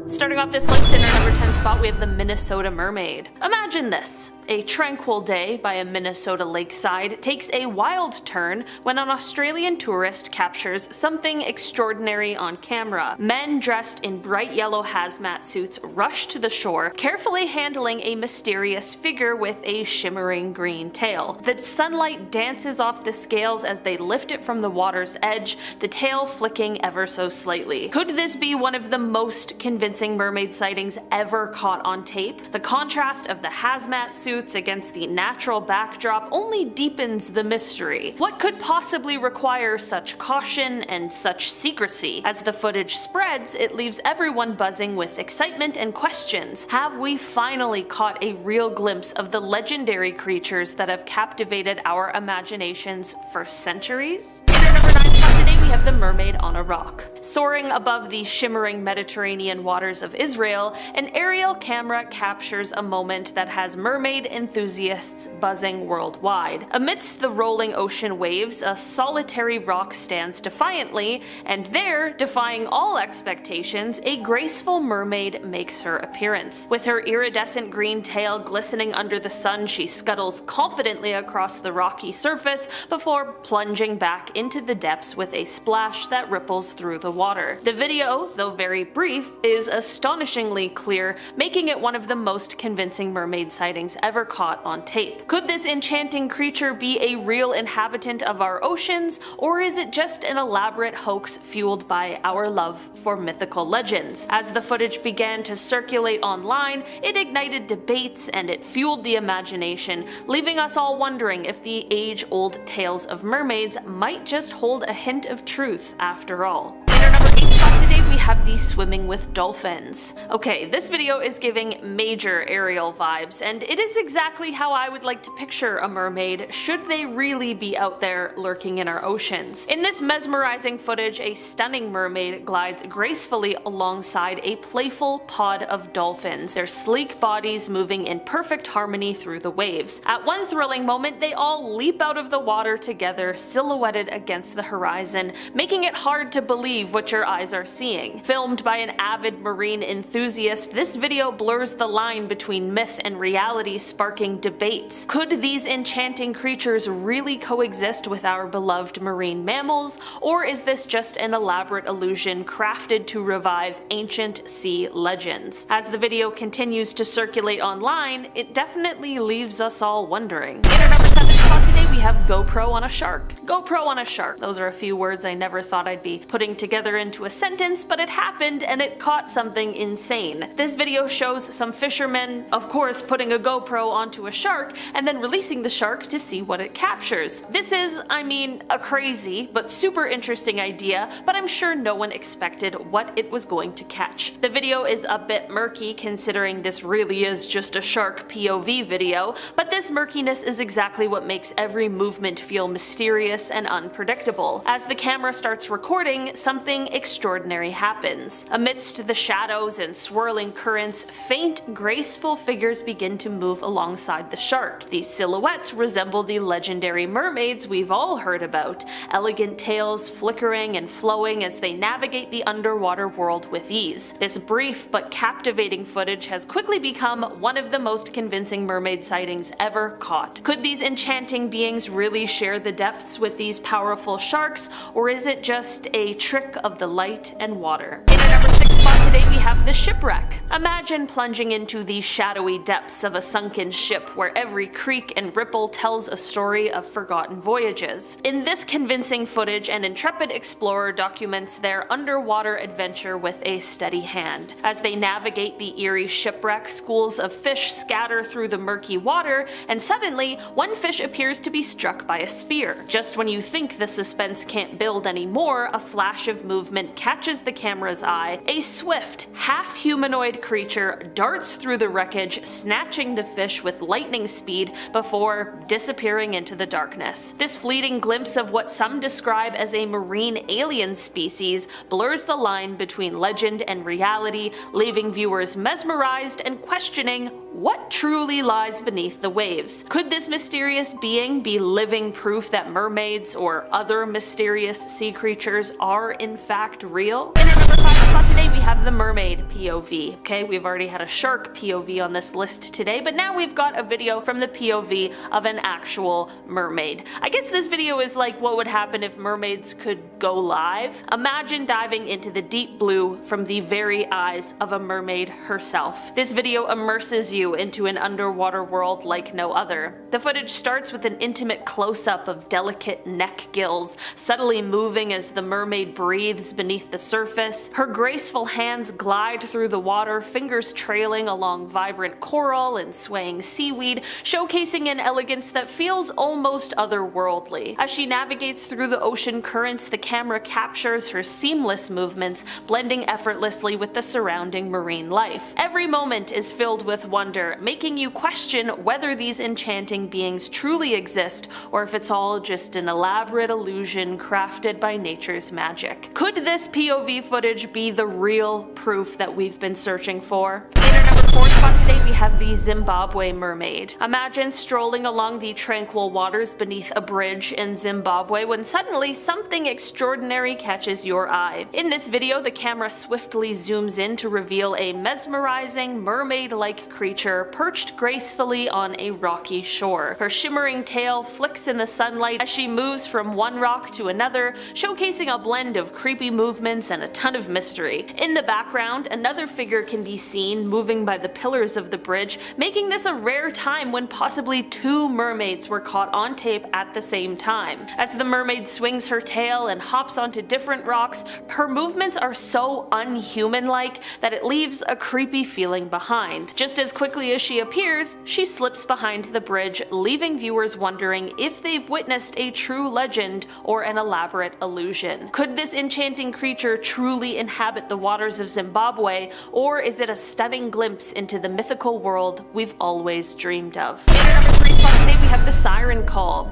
Starting off this list in our number 10 spot, we have the Minnesota Mermaid. Imagine this. A tranquil day by a Minnesota lakeside takes a wild turn when an Australian tourist captures something extraordinary on camera. Men dressed in bright yellow hazmat suits rush to the shore, carefully handling a mysterious figure with a shimmering green tail. The sunlight dances off the scales as they lift it from the water's edge, the tail flicking ever so slightly. Could this be one of the most convincing mermaid sightings ever caught on tape? The contrast of the hazmat suits against the natural backdrop only deepens the mystery. What could possibly require such caution and such secrecy? As the footage spreads, it leaves everyone buzzing with excitement and questions. Have we finally caught a real glimpse of the legendary creatures that have captivated our imaginations for centuries? In our number 9 spot today, we have the Mermaid on a Rock. Soaring above the shimmering Mediterranean waters of Israel, an aerial camera captures a moment that has mermaid enthusiasts buzzing worldwide. Amidst the rolling ocean waves, a solitary rock stands defiantly, and there, defying all expectations, a graceful mermaid makes her appearance. With her iridescent green tail glistening under the sun, she scuttles confidently across the rocky surface before plunging back into the depths with a splash that ripples through the water. The video, though very brief, is astonishingly clear, making it one of the most convincing mermaid sightings ever caught on tape. Could this enchanting creature be a real inhabitant of our oceans, or is it just an elaborate hoax fueled by our love for mythical legends? As the footage began to circulate online, it ignited debates and it fueled the imagination, leaving us all wondering if the age-old tales of mermaids might just hold a hint of truth after all. In our number 8 spot today, we have the Swimming with Dolphins. Okay, this video is giving major Ariel vibes, and it is exactly how I would like to picture a mermaid should they really be out there lurking in our oceans. In this mesmerizing footage, a stunning mermaid glides gracefully alongside a playful pod of dolphins, their sleek bodies moving in perfect harmony through the waves. At one thrilling moment, they all leap out of the water together, silhouetted against the horizon, making it hard to believe what your eyes are seeing. Filmed by an avid marine enthusiast, this video blurs the line between myth and reality, sparking debates. Could these enchanting creatures really coexist with our beloved marine mammals, or is this just an elaborate illusion crafted to revive ancient sea legends? As the video continues to circulate online, it definitely leaves us all wondering. In our number 7 spot today, we have GoPro on a shark. GoPro on a shark. Those are a few words I never thought I'd be putting together into a sentence, but it happened and it caught something insane. This video shows some fishermen, of course, putting a GoPro onto a shark and then releasing the shark to see what it captures. This is, I mean, a crazy but super interesting idea, but I'm sure no one expected what it was going to catch. The video is a bit murky considering this really is just a shark POV video, but this murkiness is exactly what makes every every movement feel mysterious and unpredictable. As the camera starts recording, something extraordinary happens. Amidst the shadows and swirling currents, faint, graceful figures begin to move alongside the shark. These silhouettes resemble the legendary mermaids we've all heard about, elegant tails flickering and flowing as they navigate the underwater world with ease. This brief but captivating footage has quickly become one of the most convincing mermaid sightings ever caught. Could these enchanting beings really share the depths with these powerful sharks, or is it just a trick of the light and water? In our number 6 spot today, we have the shipwreck. Imagine plunging into the shadowy depths of a sunken ship where every creak and ripple tells a story of forgotten voyages. In this convincing footage, an intrepid explorer documents their underwater adventure with a steady hand. As they navigate the eerie shipwreck, schools of fish scatter through the murky water, and suddenly, one fish appears to be struck by a spear. Just when you think the suspense can't build anymore, a flash of movement catches the camera's eye. A swift, half-humanoid creature darts through the wreckage, snatching the fish with lightning speed before disappearing into the darkness. This fleeting glimpse of what some describe as a marine alien species blurs the line between legend and reality, leaving viewers mesmerized and questioning what truly lies beneath the waves. Could this mysterious being be living proof that mermaids or other mysterious sea creatures are in fact real? In our number 5 spot today, we have the mermaid POV. Okay, we've already had a shark POV on this list today, but now we've got a video from the POV of an actual mermaid. I guess this video is like what would happen if mermaids could go live. Imagine diving into the deep blue from the very eyes of a mermaid herself. This video immerses you into an underwater world like no other. The footage starts with an intimate close-up of delicate neck gills, subtly moving as the mermaid breathes beneath the surface. Her graceful hands glide through the water, fingers trailing along vibrant coral and swaying seaweed, showcasing an elegance that feels almost otherworldly. As she navigates through the ocean currents, the camera captures her seamless movements, blending effortlessly with the surrounding marine life. Every moment is filled with wonder, making you question whether these enchanting beings truly exist or if it's all just an elaborate illusion crafted by nature's magic. Could this POV footage be the real proof that we've been searching for? In our number 4 spot today, we have the Zimbabwe mermaid. Imagine strolling along the tranquil waters beneath a bridge in Zimbabwe when suddenly something extraordinary catches your eye. In this video, the camera swiftly zooms in to reveal a mesmerizing, mermaid-like creature perched gracefully on a rocky shore. Her shimmering tail flicks in the sunlight as she moves from one rock to another, showcasing a blend of creepy movements and a ton of mystery. In the background, another figure can be seen moving by the pillars of the bridge, making this a rare time when possibly 2 mermaids were caught on tape at the same time. As the mermaid swings her tail and hops onto different rocks, her movements are so unhuman-like that it leaves a creepy feeling behind. Just as quickly as she appears, she slips behind the bridge, leaving viewers wondering if they've witnessed a true legend or an elaborate illusion. Could this enchanting creature truly inhabit the waters of Zimbabwe, or is it a stunning glimpse into the mythical world we've always dreamed of? In our number 3 spot today, we have the siren call.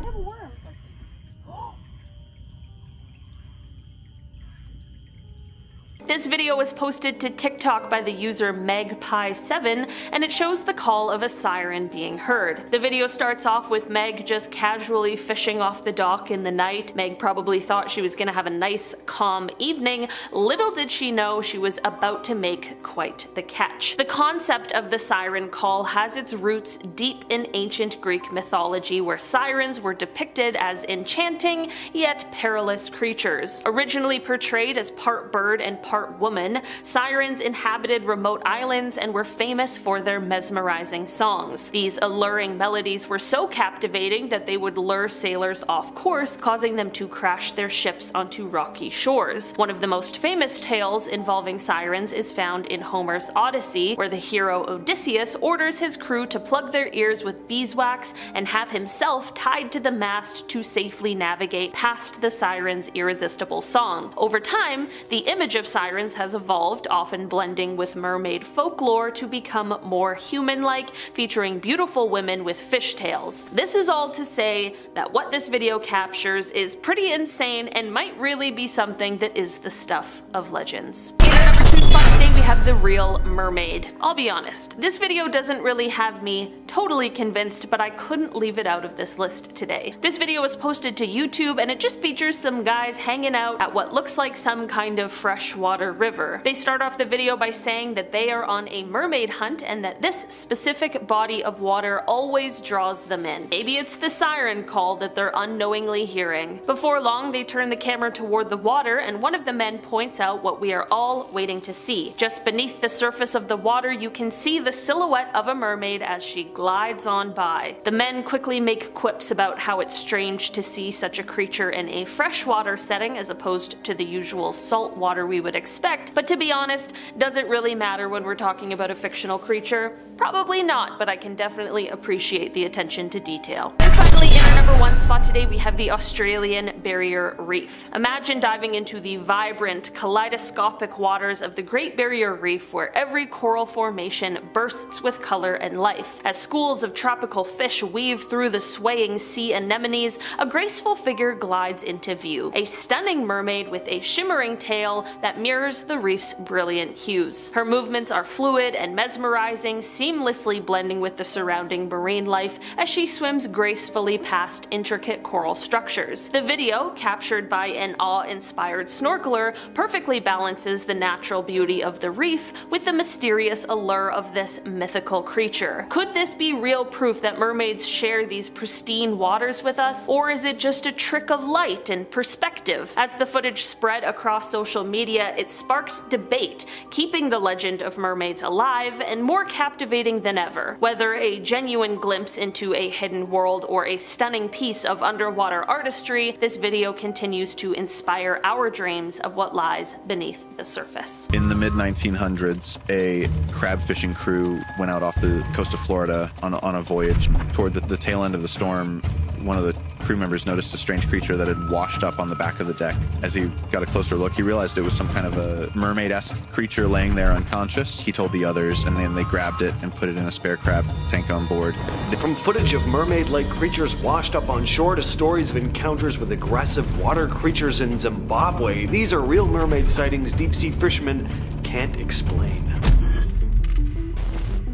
This video was posted to TikTok by the user Megpie7, and it shows the call of a siren being heard. The video starts off with Meg just casually fishing off the dock in the night. Meg probably thought she was gonna have a nice, calm evening. Little did she know she was about to make quite the catch. The concept of the siren call has its roots deep in ancient Greek mythology, where sirens were depicted as enchanting yet perilous creatures. Originally portrayed as part bird and part woman, sirens inhabited remote islands and were famous for their mesmerizing songs. These alluring melodies were so captivating that they would lure sailors off course, causing them to crash their ships onto rocky shores. One of the most famous tales involving sirens is found in Homer's Odyssey, where the hero Odysseus orders his crew to plug their ears with beeswax and have himself tied to the mast to safely navigate past the siren's irresistible song. Over time, the image of sirens sirens has evolved, often blending with mermaid folklore to become more human-like, featuring beautiful women with fishtails. This is all to say that what this video captures is pretty insane and might really be something that is the stuff of legends. In our number 2 spot today we have the real mermaid. I'll be honest, this video doesn't really have me totally convinced, but I couldn't leave it out of this list today. This video was posted to YouTube and it just features some guys hanging out at what looks like some kind of freshwater river. They start off the video by saying that they are on a mermaid hunt and that this specific body of water always draws them in. Maybe it's the siren call that they're unknowingly hearing. Before long, they turn the camera toward the water and one of the men points out what we are all waiting to see. Just beneath the surface of the water, you can see the silhouette of a mermaid as she glides on by. The men quickly make quips about how it's strange to see such a creature in a freshwater setting as opposed to the usual salt water we would expect, but to be honest, does it really matter when we're talking about a fictional creature? Probably not, but I can definitely appreciate the attention to detail. And finally, in our number 1 spot today, we have the Australian Barrier Reef. Imagine diving into the vibrant, kaleidoscopic waters of the Great Barrier Reef where every coral formation bursts with color and life. As schools of tropical fish weave through the swaying sea anemones, a graceful figure glides into view. A stunning mermaid with a shimmering tail that mirrors the reef's brilliant hues. Her movements are fluid and mesmerizing, seamlessly blending with the surrounding marine life as she swims gracefully past intricate coral structures. The video, captured by an awe-inspired snorkeler, perfectly balances the natural beauty of the reef with the mysterious allure of this mythical creature. Could this be real proof that mermaids share these pristine waters with us, or is it just a trick of light and perspective? As the footage spread across social media, it sparked debate, keeping the legend of mermaids alive and more captivating than ever. Whether a genuine glimpse into a hidden world or a stunning piece of underwater artistry, this video continues to inspire our dreams of what lies beneath the surface. In the mid-1900s, a crab fishing crew went out off the coast of Florida on a voyage. Toward the tail end of the storm, one of the crew members noticed a strange creature that had washed up on the back of the deck. As he got a closer look, he realized it was some kind of a mermaid-esque creature laying there unconscious. He told the others, and then they grabbed it and put it in a spare crab tank on board. From footage of mermaid-like creatures washed up on shore to stories of encounters with aggressive water creatures in Zimbabwe, these are real mermaid sightings deep-sea fishermen can't explain.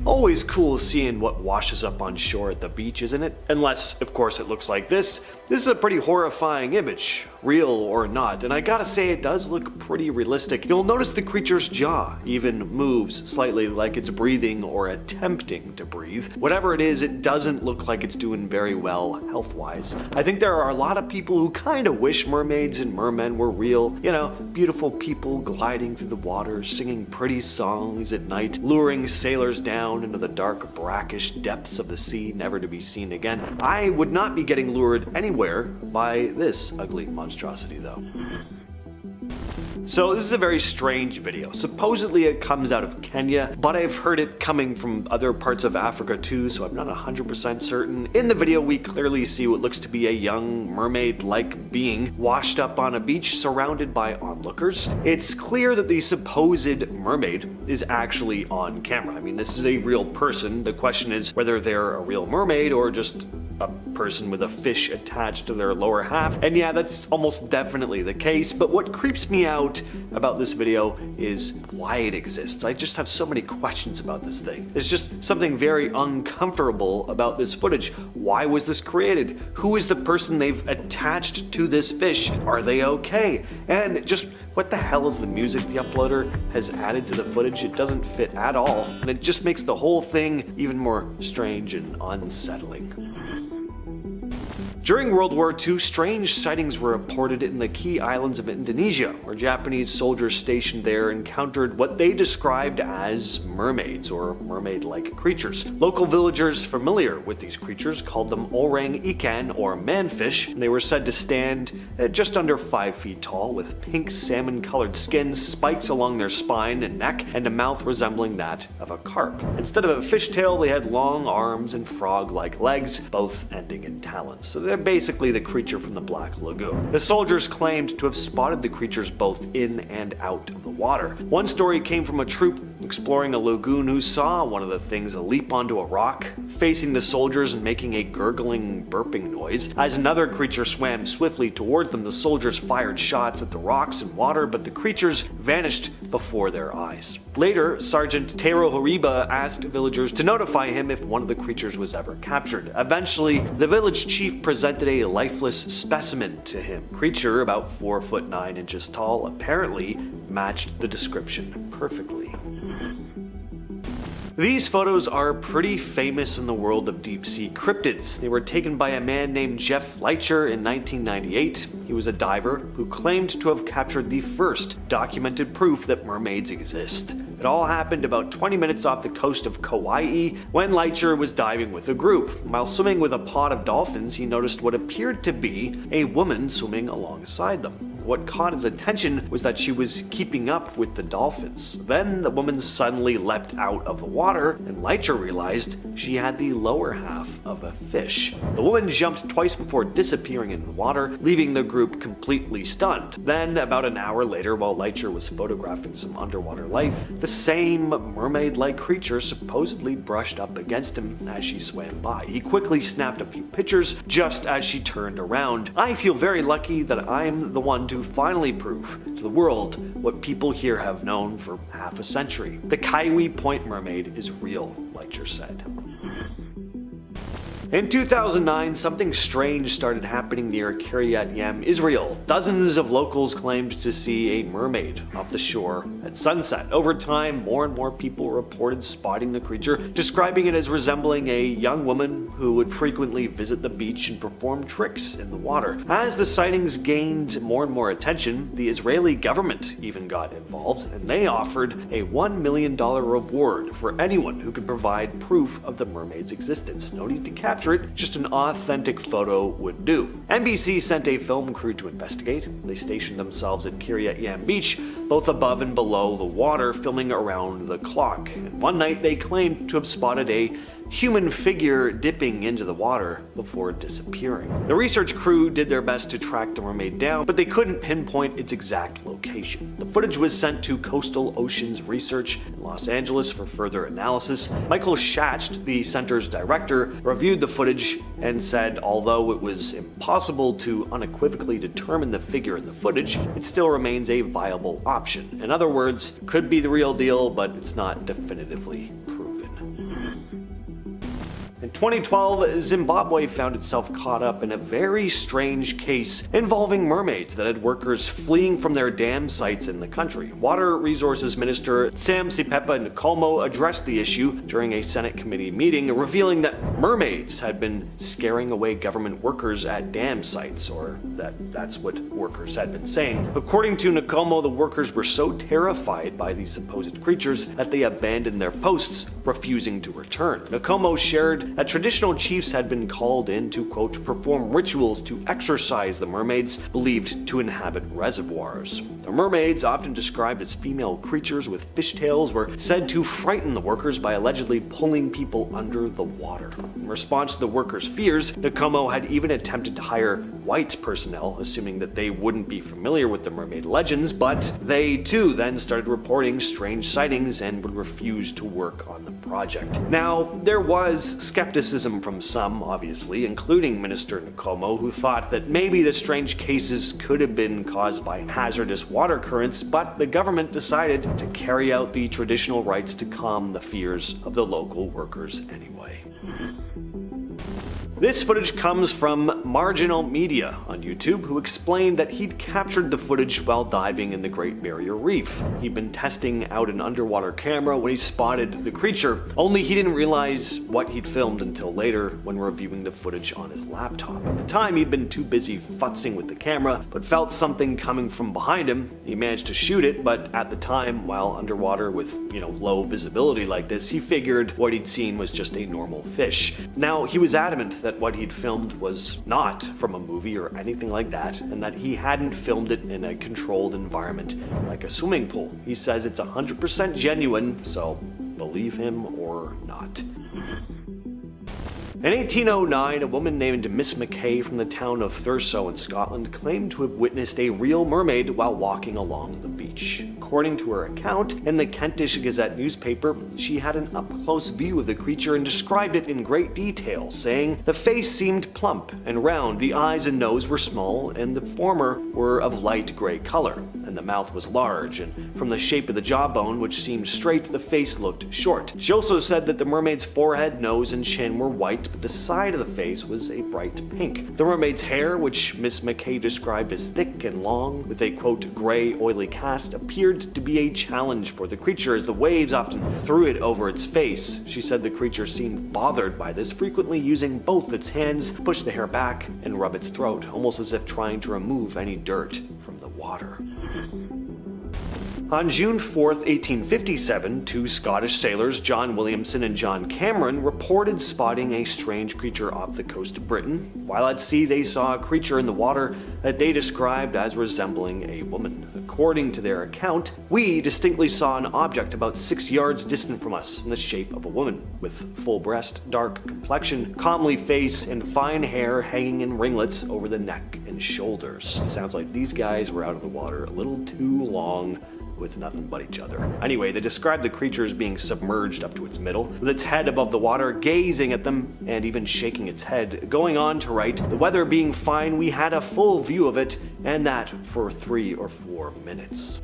Always cool seeing what washes up on shore at the beach, isn't it? Unless, of course, it looks like this. This is a pretty horrifying image, real or not, and I gotta say it does look pretty realistic. You'll notice the creature's jaw even moves slightly like it's breathing or attempting to breathe. Whatever it is, it doesn't look like it's doing very well health-wise. I think there are a lot of people who kinda wish mermaids and mermen were real. You know, beautiful people gliding through the water, singing pretty songs at night, luring sailors down into the dark, brackish depths of the sea, never to be seen again. I would not be getting lured anywhere by this ugly monstrosity, though. So this is a very strange video. Supposedly it comes out of Kenya, but I've heard it coming from other parts of Africa too, so I'm not 100% certain. In the video we clearly see what looks to be a young mermaid-like being washed up on a beach surrounded by onlookers. It's clear that the supposed mermaid is actually on camera. I mean, this is a real person. The question is whether they're a real mermaid or just a person with a fish attached to their lower half. And yeah, that's almost definitely the case, but what creeps me out about this video is why it exists. I just have so many questions about this thing. There's just something very uncomfortable about this footage. Why was this created? Who is the person they've attached to this fish? Are they okay? And just what the hell is the music the uploader has added to the footage? It doesn't fit at all, and it just makes the whole thing even more strange and unsettling. During World War II, strange sightings were reported in the key islands of Indonesia, where Japanese soldiers stationed there encountered what they described as mermaids, or mermaid-like creatures. Local villagers familiar with these creatures called them orang-ikan, or manfish, and they were said to stand at just under 5 feet tall, with pink salmon-colored skin, spikes along their spine and neck, and a mouth resembling that of a carp. Instead of a fishtail, they had long arms and frog-like legs, both ending in talons. So They're basically the creature from the Black Lagoon. The soldiers claimed to have spotted the creatures both in and out of the water. One story came from a troop exploring a lagoon who saw one of the things leap onto a rock, facing the soldiers and making a gurgling, burping noise. As another creature swam swiftly towards them, the soldiers fired shots at the rocks and water, but the creatures vanished before their eyes. Later, Sergeant Tero Horiba asked villagers to notify him if one of the creatures was ever captured. Eventually, the village chief presented a lifeless specimen to him. Creature about 4'9" tall apparently matched the description perfectly. These photos are pretty famous in the world of deep-sea cryptids. They were taken by a man named Jeff Leitcher in 1998. He was a diver who claimed to have captured the first documented proof that mermaids exist. It all happened about 20 minutes off the coast of Kauai when Leitcher was diving with a group. While swimming with a pod of dolphins, he noticed what appeared to be a woman swimming alongside them. What caught his attention was that she was keeping up with the dolphins. Then the woman suddenly leapt out of the water, and Leitcher realized she had the lower half of a fish. The woman jumped twice before disappearing in the water, leaving the group completely stunned. Then, about an hour later, while Leitcher was photographing some underwater life, the same mermaid-like creature supposedly brushed up against him as she swam by. He quickly snapped a few pictures just as she turned around. I feel very lucky that I'm the one to finally prove to the world what people here have known for half a century. The Kauai Point mermaid is real, Leitcher said. In 2009, something strange started happening near Kiryat Yem, Israel. Dozens of locals claimed to see a mermaid off the shore at sunset. Over time, more and more people reported spotting the creature, describing it as resembling a young woman who would frequently visit the beach and perform tricks in the water. As the sightings gained more and more attention, the Israeli government even got involved, and they offered a $1 million reward for anyone who could provide proof of the mermaid's existence. No need to capture it, just an authentic photo would do. NBC sent a film crew to investigate. They stationed themselves at Kiryat Yam Beach, both above and below the water, filming around the clock. And one night they claimed to have spotted a human figure dipping into the water before disappearing. The research crew did their best to track the mermaid down, but they couldn't pinpoint its exact location. The footage was sent to Coastal Oceans Research in Los Angeles for further analysis. Michael Schacht, the center's director, reviewed the footage and said although it was impossible to unequivocally determine the figure in the footage, it still remains a viable option. In other words, it could be the real deal, but it's not definitively proven. In 2012, Zimbabwe found itself caught up in a very strange case involving mermaids that had workers fleeing from their dam sites in the country. Water Resources Minister Sam Sipepa Nkomo addressed the issue during a Senate committee meeting, revealing that mermaids had been scaring away government workers at dam sites, or that's what workers had been saying. According to Nkomo, the workers were so terrified by these supposed creatures that they abandoned their posts, refusing to return. Nkomo shared that traditional chiefs had been called in to, quote, perform rituals to exorcise the mermaids believed to inhabit reservoirs. The mermaids, often described as female creatures with fishtails, were said to frighten the workers by allegedly pulling people under the water. In response to the workers' fears, Nkomo had even attempted to hire white personnel, assuming that they wouldn't be familiar with the mermaid legends, but they too then started reporting strange sightings and would refuse to work on the project. Now, there was skepticism from some, obviously, including Minister Nkomo, who thought that maybe the strange cases could have been caused by hazardous water currents, but the government decided to carry out the traditional rites to calm the fears of the local workers anyway. This footage comes from Marginal Media on YouTube, who explained that he'd captured the footage while diving in the Great Barrier Reef. He'd been testing out an underwater camera when he spotted the creature, only he didn't realize what he'd filmed until later when reviewing the footage on his laptop. At the time, he'd been too busy futzing with the camera, but felt something coming from behind him. He managed to shoot it, but at the time, while underwater with, low visibility like this, he figured what he'd seen was just a normal fish. Now, he was adamant that what he'd filmed was not from a movie or anything like that, and that he hadn't filmed it in a controlled environment like a swimming pool. He says it's 100% genuine, so believe him or not. In 1809, a woman named Miss McKay from the town of Stiuso in Scotland claimed to have witnessed a real mermaid while walking along the beach. According to her account, in the Kentish Gazette newspaper, she had an up-close view of the creature and described it in great detail, saying the face seemed plump and round, the eyes and nose were small, and the former were of light gray color, and the mouth was large, and from the shape of the jawbone, which seemed straight, the face looked short. She also said that the mermaid's forehead, nose, and chin were white, but the side of the face was a bright pink. The mermaid's hair, which Miss McKay described as thick and long, with a quote, gray, oily cast, appeared to be a challenge for the creature as the waves often threw it over its face. She said the creature seemed bothered by this, frequently using both its hands to push the hair back and rub its throat, almost as if trying to remove any dirt from the water. On June 4, 1857, two Scottish sailors, John Williamson and John Cameron, reported spotting a strange creature off the coast of Britain. While at sea, they saw a creature in the water that they described as resembling a woman. According to their account, we distinctly saw an object about 6 yards distant from us in the shape of a woman, with full breast, dark complexion, comely face, and fine hair hanging in ringlets over the neck and shoulders. It sounds like these guys were out of the water a little too long with nothing but each other. Anyway, they described the creature as being submerged up to its middle, with its head above the water, gazing at them and even shaking its head. Going on to write, the weather being fine, we had a full view of it, and that for 3 or 4 minutes.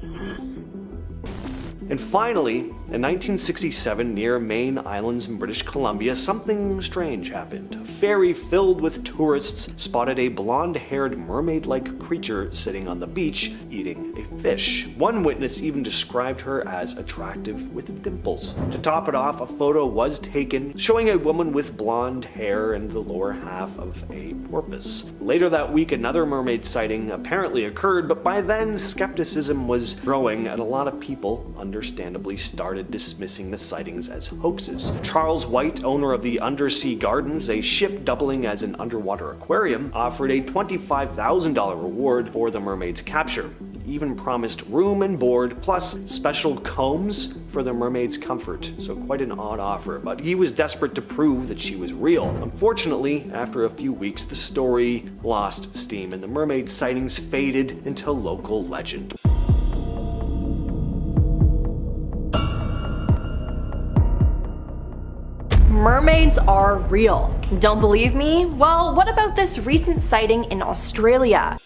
And finally, in 1967, near Main Islands in British Columbia, something strange happened. A ferry filled with tourists spotted a blonde-haired mermaid-like creature sitting on the beach eating a fish. One witness even described her as attractive with dimples. To top it off, a photo was taken showing a woman with blonde hair and the lower half of a porpoise. Later that week, another mermaid sighting apparently occurred, but by then skepticism was growing and a lot of people understandably started dismissing the sightings as hoaxes. Charles White, owner of the Undersea Gardens, a ship doubling as an underwater aquarium, offered a $25,000 reward for the mermaid's capture. He even promised room and board plus special combs for the mermaid's comfort, so quite an odd offer, but he was desperate to prove that she was real. Unfortunately, after a few weeks, the story lost steam and the mermaid sightings faded into local legend. Mermaids are real. Don't believe me? Well, what about this recent sighting in Australia?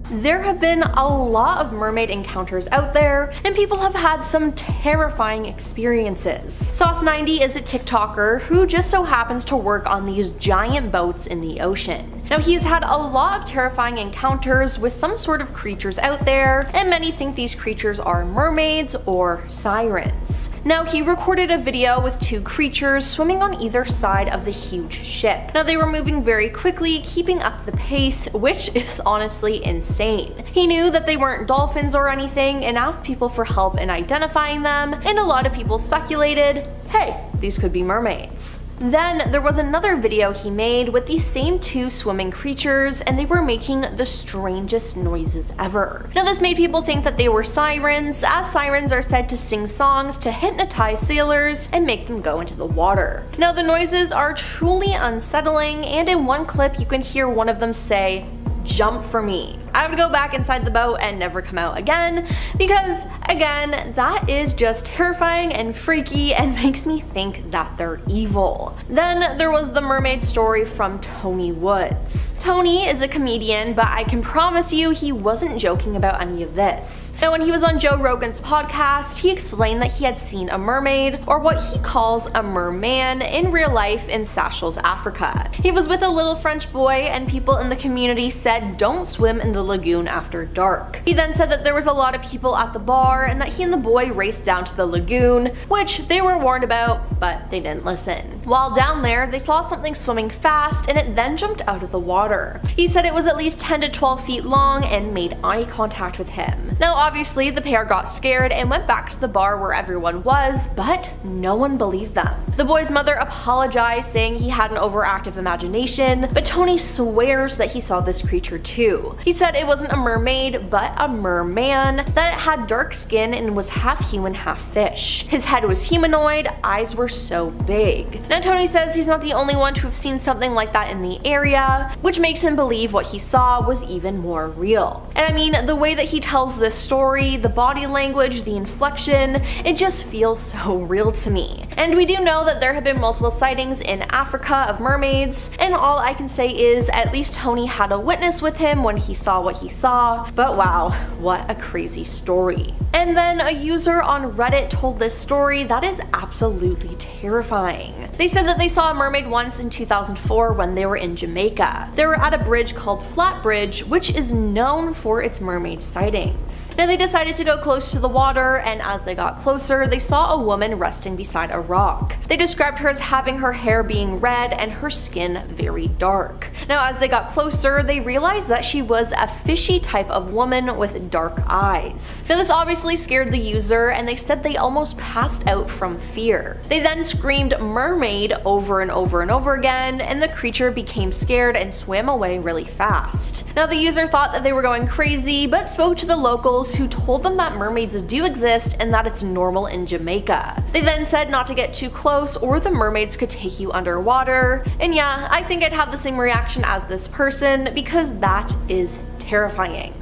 There have been a lot of mermaid encounters out there, and people have had some terrifying experiences. Sauce90 is a TikToker who just so happens to work on these giant boats in the ocean. Now, he's had a lot of terrifying encounters with some sort of creatures out there, and many think these creatures are mermaids or sirens. Now, he recorded a video with two creatures swimming on either side of the huge ship. Now, they were moving very quickly, keeping up the pace, which is honestly insane. He knew that they weren't dolphins or anything and asked people for help in identifying them, and a lot of people speculated, hey, these could be mermaids. Then there was another video he made with these same two swimming creatures, and they were making the strangest noises ever. Now, this made people think that they were sirens, as sirens are said to sing songs to hypnotize sailors and make them go into the water. Now, the noises are truly unsettling, and in one clip you can hear one of them say, "Jump for me." I would go back inside the boat and never come out again, because again, that is just terrifying and freaky and makes me think that they're evil. Then there was the mermaid story from Tony Woods. Tony is a comedian, but I can promise you he wasn't joking about any of this. Now, when he was on Joe Rogan's podcast, he explained that he had seen a mermaid, or what he calls a merman, in real life in Seychelles, Africa. He was with a little French boy, and people in the community said don't swim in the lagoon after dark. He then said that there was a lot of people at the bar and that he and the boy raced down to the lagoon, which they were warned about, but they didn't listen. While down there, they saw something swimming fast and it then jumped out of the water. He said it was at least 10 to 12 feet long and made eye contact with him. Now, Obviously, the pair got scared and went back to the bar where everyone was, but no one believed them. The boy's mother apologized, saying he had an overactive imagination, but Tony swears that he saw this creature too. He said it wasn't a mermaid, but a merman, that it had dark skin and was half human, half fish. His head was humanoid, eyes were so big. Now Tony says he's not the only one to have seen something like that in the area, which makes him believe what he saw was even more real. And I mean, the way that he tells this story, the body language, the inflection, it just feels so real to me. And we do know that there have been multiple sightings in Africa of mermaids, and all I can say is at least Tony had a witness with him when he saw what he saw, but wow, what a crazy story. And then a user on Reddit told this story that is absolutely terrifying. They said that they saw a mermaid once in 2004 when they were in Jamaica. They were at a bridge called Flat Bridge, which is known for its mermaid sightings. Now they decided to go close to the water, and as they got closer, they saw a woman resting beside a rock. They described her as having her hair being red and her skin very dark. Now as they got closer, they realized that she was a fishy type of woman with dark eyes. Now this obviously scared the user, and they said they almost passed out from fear. They then screamed mermaid over and over and over again, and the creature became scared and swam away really fast. Now the user thought that they were going crazy, but spoke to the locals, who told them that mermaids do exist and that it's normal in Jamaica. They then said not to get too close or the mermaids could take you underwater, and yeah, I think I'd have the same reaction as this person, because that is terrifying.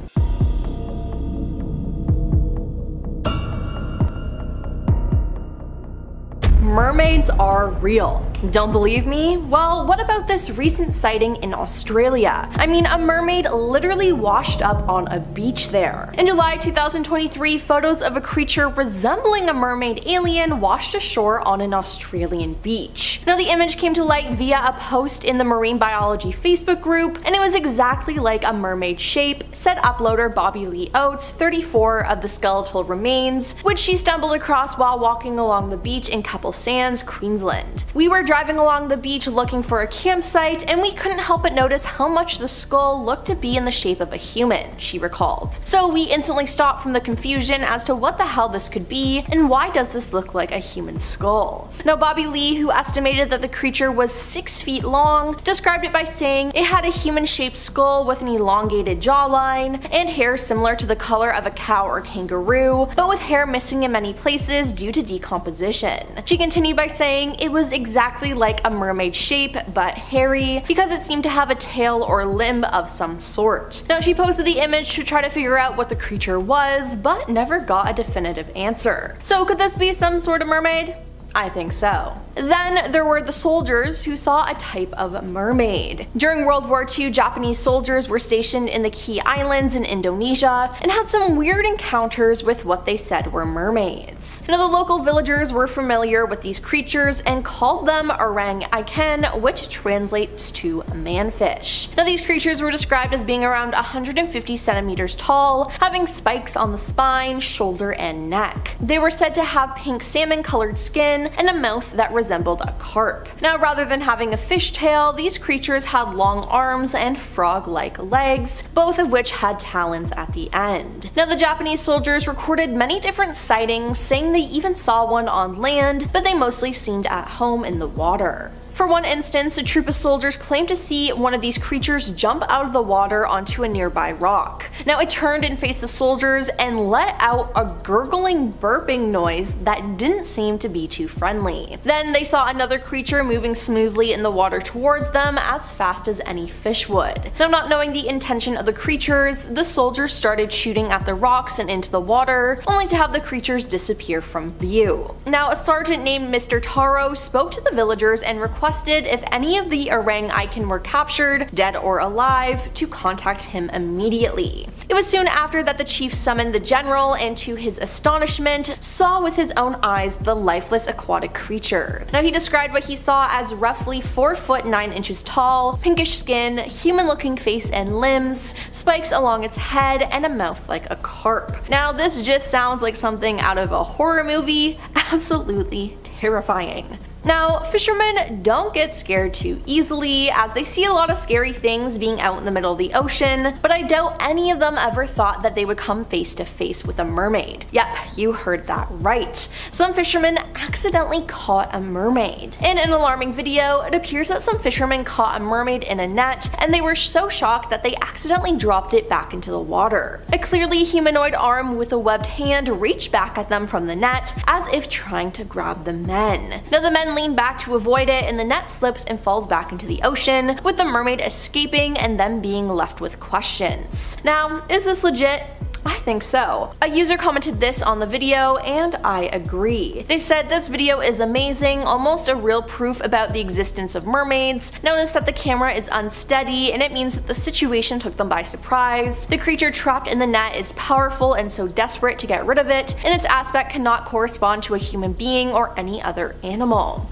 Mermaids are real. Don't believe me? Well, what about this recent sighting in Australia? I mean, a mermaid literally washed up on a beach there. In July 2023, photos of a creature resembling a mermaid alien washed ashore on an Australian beach. Now, the image came to light via a post in the Marine Biology Facebook group, and it was exactly like a mermaid shape, said uploader Bobby Lee Oates, 34, of the skeletal remains, which she stumbled across while walking along the beach in Couple Sands, Queensland. We were driving along the beach looking for a campsite, and we couldn't help but notice how much the skull looked to be in the shape of a human, she recalled. So we instantly stopped from the confusion as to what the hell this could be, and why does this look like a human skull? Now Bobby Lee, who estimated that the creature was 6 feet long, described it by saying it had a human-shaped skull with an elongated jawline, and hair similar to the color of a cow or kangaroo, but with hair missing in many places due to decomposition. She continued by saying it was exactly like a mermaid shape, but hairy, because it seemed to have a tail or limb of some sort. Now she posted the image to try to figure out what the creature was, but never got a definitive answer. So could this be some sort of mermaid? I think so. Then there were the soldiers who saw a type of mermaid. During World War II, Japanese soldiers were stationed in the Key Islands in Indonesia and had some weird encounters with what they said were mermaids. Now the local villagers were familiar with these creatures and called them orang-iken, which translates to manfish. Now these creatures were described as being around 150 centimeters tall, having spikes on the spine, shoulder, and neck. They were said to have pink salmon-colored skin and a mouth that resembled a carp. Now rather than having a fishtail, these creatures had long arms and frog-like legs, both of which had talons at the end. Now the Japanese soldiers recorded many different sightings, saying they even saw one on land, but they mostly seemed at home in the water. For one instance, a troop of soldiers claimed to see one of these creatures jump out of the water onto a nearby rock. Now it turned and faced the soldiers and let out a gurgling, burping noise that didn't seem to be too friendly. Then they saw another creature moving smoothly in the water towards them as fast as any fish would. Now, not knowing the intention of the creatures, the soldiers started shooting at the rocks and into the water, only to have the creatures disappear from view. Now a sergeant named Mr. Taro spoke to the villagers and requested if any of the orang-iken were captured, dead or alive, to contact him immediately. It was soon after that the chief summoned the general, and to his astonishment, saw with his own eyes the lifeless aquatic creature. Now he described what he saw as roughly 4 foot 9 inches tall, pinkish skin, human-looking face and limbs, spikes along its head, and a mouth like a carp. Now this just sounds like something out of a horror movie. Absolutely terrifying. Now, fishermen don't get scared too easily, as they see a lot of scary things being out in the middle of the ocean, but I doubt any of them ever thought that they would come face to face with a mermaid. Yep, you heard that right. Some fishermen accidentally caught a mermaid. In an alarming video, it appears that some fishermen caught a mermaid in a net, and they were so shocked that they accidentally dropped it back into the water. A clearly humanoid arm with a webbed hand reached back at them from the net, as if trying to grab the men. Now the men lean back to avoid it, and the net slips and falls back into the ocean, with the mermaid escaping and them being left with questions. Now, is this legit? I think so. A user commented this on the video, and I agree. They said this video is amazing, almost a real proof about the existence of mermaids. Notice that the camera is unsteady, and it means that the situation took them by surprise. The creature trapped in the net is powerful and so desperate to get rid of it, and its aspect cannot correspond to a human being or any other animal.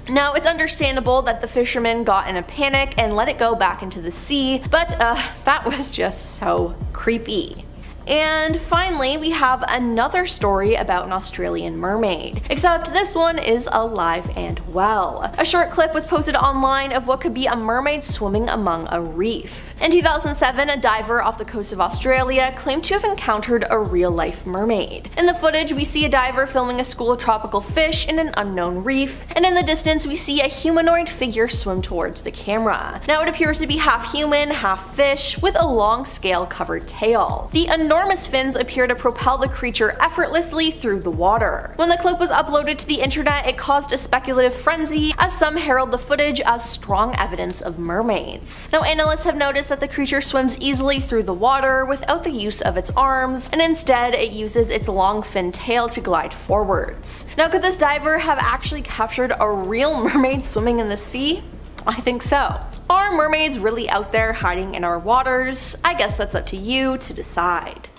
Now, it's understandable that the fishermen got in a panic and let it go back into the sea, but that was just so creepy. And finally, we have another story about an Australian mermaid, except this one is alive and well. A short clip was posted online of what could be a mermaid swimming among a reef. In 2007, a diver off the coast of Australia claimed to have encountered a real-life mermaid. In the footage, we see a diver filming a school of tropical fish in an unknown reef, and in the distance we see a humanoid figure swim towards the camera. Now it appears to be half human, half fish, with a long scale-covered tail. The enormous fins appear to propel the creature effortlessly through the water. When the clip was uploaded to the internet, it caused a speculative frenzy, as some herald the footage as strong evidence of mermaids. Now analysts have noticed that the creature swims easily through the water without the use of its arms, and instead it uses its long fin tail to glide forwards. Now, could this diver have actually captured a real mermaid swimming in the sea? I think so. Are mermaids really out there hiding in our waters? I guess that's up to you to decide.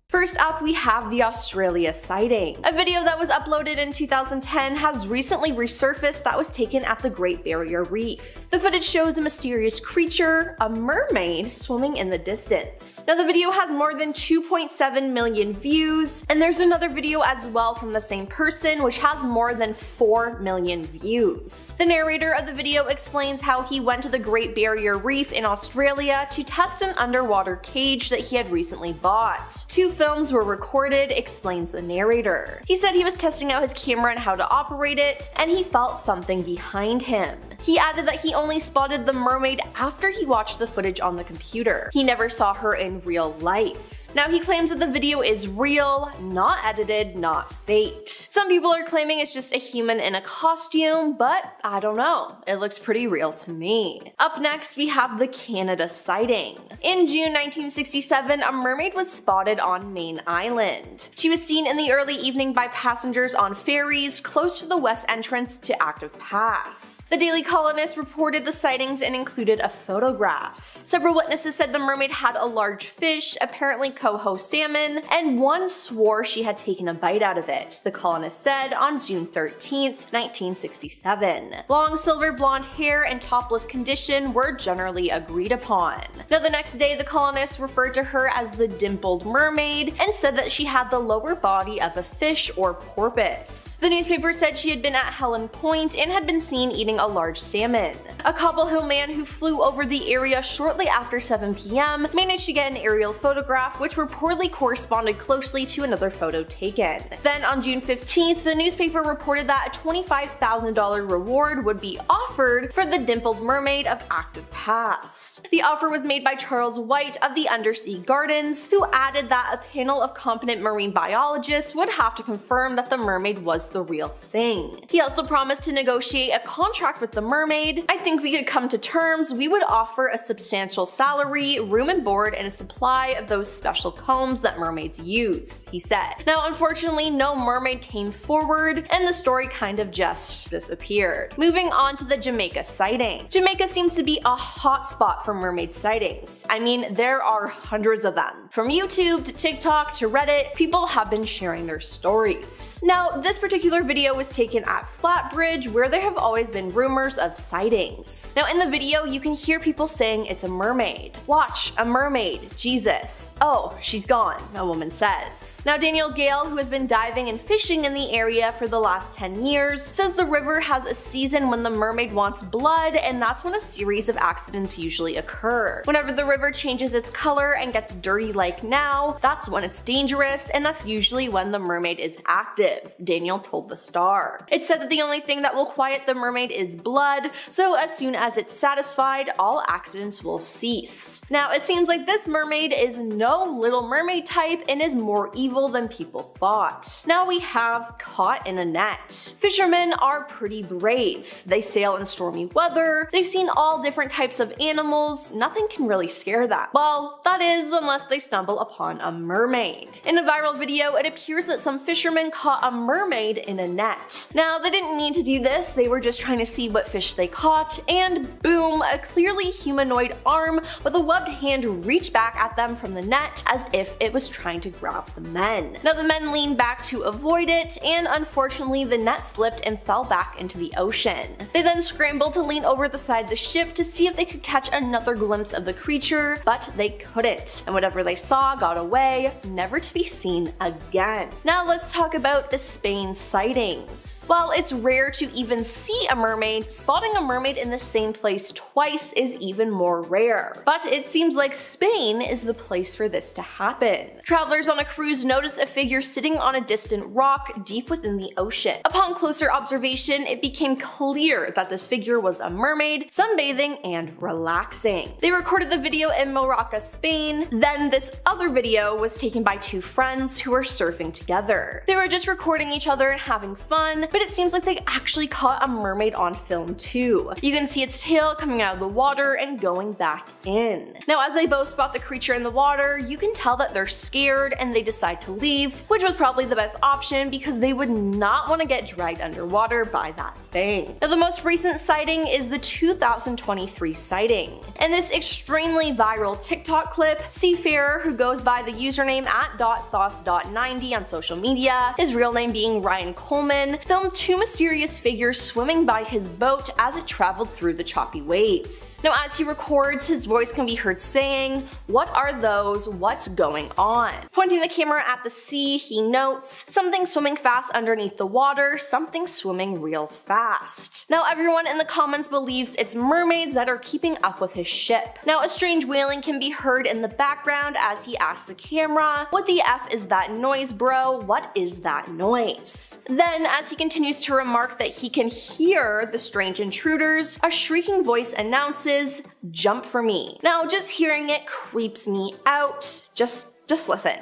First up, we have the Australia sighting. A video that was uploaded in 2010 has recently resurfaced that was taken at the Great Barrier Reef. The footage shows a mysterious creature, a mermaid, swimming in the distance. Now the video has more than 2.7 million views, and there's another video as well from the same person which has more than 4 million views. The narrator of the video explains how he went to the Great Barrier Reef in Australia to test an underwater cage that he had recently bought. Two films were recorded, explains the narrator. He said he was testing out his camera and how to operate it, and he felt something behind him. He added that he only spotted the mermaid after he watched the footage on the computer. He never saw her in real life. Now he claims that the video is real, not edited, not faked. Some people are claiming it's just a human in a costume, but I don't know. It looks pretty real to me. Up next, we have the Canada sighting. In June 1967, a mermaid was spotted on Main Island. She was seen in the early evening by passengers on ferries close to the west entrance to Active Pass. The Daily Colonist reported the sightings and included a photograph. Several witnesses said the mermaid had a large fish, apparently coho salmon, and one swore she had taken a bite out of it, the Colonist said on June 13th, 1967. Long silver blonde hair and topless condition were generally agreed upon. Now the next day, the Colonist referred to her as the dimpled mermaid and said that she had the lower body of a fish or porpoise. The newspaper said she had been at Helen Point and had been seen eating a large salmon. A Cobble Hill man who flew over the area shortly after 7 p.m. managed to get an aerial photograph which reportedly corresponded closely to another photo taken. Then on June 15th, the newspaper reported that a $25,000 reward would be offered for the dimpled mermaid of Active Pass. The offer was made by Charles White of the Undersea Gardens, who added that a panel of competent marine biologists would have to confirm that the mermaid was the real thing. He also promised to negotiate a contract with the mermaid. I think we could come to terms. We would offer a substantial salary, room and board, and a supply of those special combs that mermaids use, he said. Now unfortunately, no mermaid came forward, and the story kind of just disappeared. Moving on to the Jamaica sighting. Jamaica seems to be a hot spot for mermaid sightings. I mean, there are hundreds of them. From YouTube to TikTok to Reddit, people have been sharing their stories. Now, this particular video was taken at Flatbridge, where there have always been rumors of sightings. Now in the video, you can hear people saying it's a mermaid. Watch, a mermaid, Jesus. Oh, Well, she's gone, a woman says. Now Daniel Gale, who has been diving and fishing in the area for the last 10 years, says the river has a season when the mermaid wants blood, and that's when a series of accidents usually occur. Whenever the river changes its color and gets dirty like now, that's when it's dangerous, and that's usually when the mermaid is active, Daniel told the Star. It said that the only thing that will quiet the mermaid is blood, so as soon as it's satisfied, all accidents will cease. Now it seems like this mermaid is no Little Mermaid type and is more evil than people thought. Now we have caught in a net. Fishermen are pretty brave. They sail in stormy weather, they've seen all different types of animals, nothing can really scare them. Well, that is unless they stumble upon a mermaid. In a viral video, it appears that some fishermen caught a mermaid in a net. Now they didn't need to do this, they were just trying to see what fish they caught, and boom, a clearly humanoid arm with a webbed hand reached back at them from the net as if it was trying to grab the men. Now the men leaned back to avoid it, and unfortunately the net slipped and fell back into the ocean. They then scrambled to lean over the side of the ship to see if they could catch another glimpse of the creature, but they couldn't, and whatever they saw got away, never to be seen again. Now let's talk about the Spain sightings. While it's rare to even see a mermaid, spotting a mermaid in the same place twice is even more rare. But it seems like Spain is the place for this to happen. Travelers on a cruise noticed a figure sitting on a distant rock deep within the ocean. Upon closer observation, it became clear that this figure was a mermaid, sunbathing and relaxing. They recorded the video in Morocco, Spain. Then this other video was taken by two friends who were surfing together. They were just recording each other and having fun, but it seems like they actually caught a mermaid on film too. You can see its tail coming out of the water and going back in. Now as they both spot the creature in the water, you can tell that they're scared and they decide to leave, which was probably the best option because they would not want to get dragged underwater by that thing. Now the most recent sighting is the 2023 sighting. In this extremely viral TikTok clip, seafarer who goes by the username @sauce.90 on social media, his real name being Ryan Coleman, filmed two mysterious figures swimming by his boat as it traveled through the choppy waves. Now as he records, his voice can be heard saying, "What are those? What's going on?" Pointing the camera at the sea, he notes, "Something swimming fast underneath the water, something swimming real fast." Now everyone in the comments believes it's mermaids that are keeping up with his ship. Now a strange wailing can be heard in the background as he asks the camera, "What the F is that noise, bro? What is that noise?" Then as he continues to remark that he can hear the strange intruders, a shrieking voice announces, "Jump for me." Now just hearing it creeps me out. Just listen.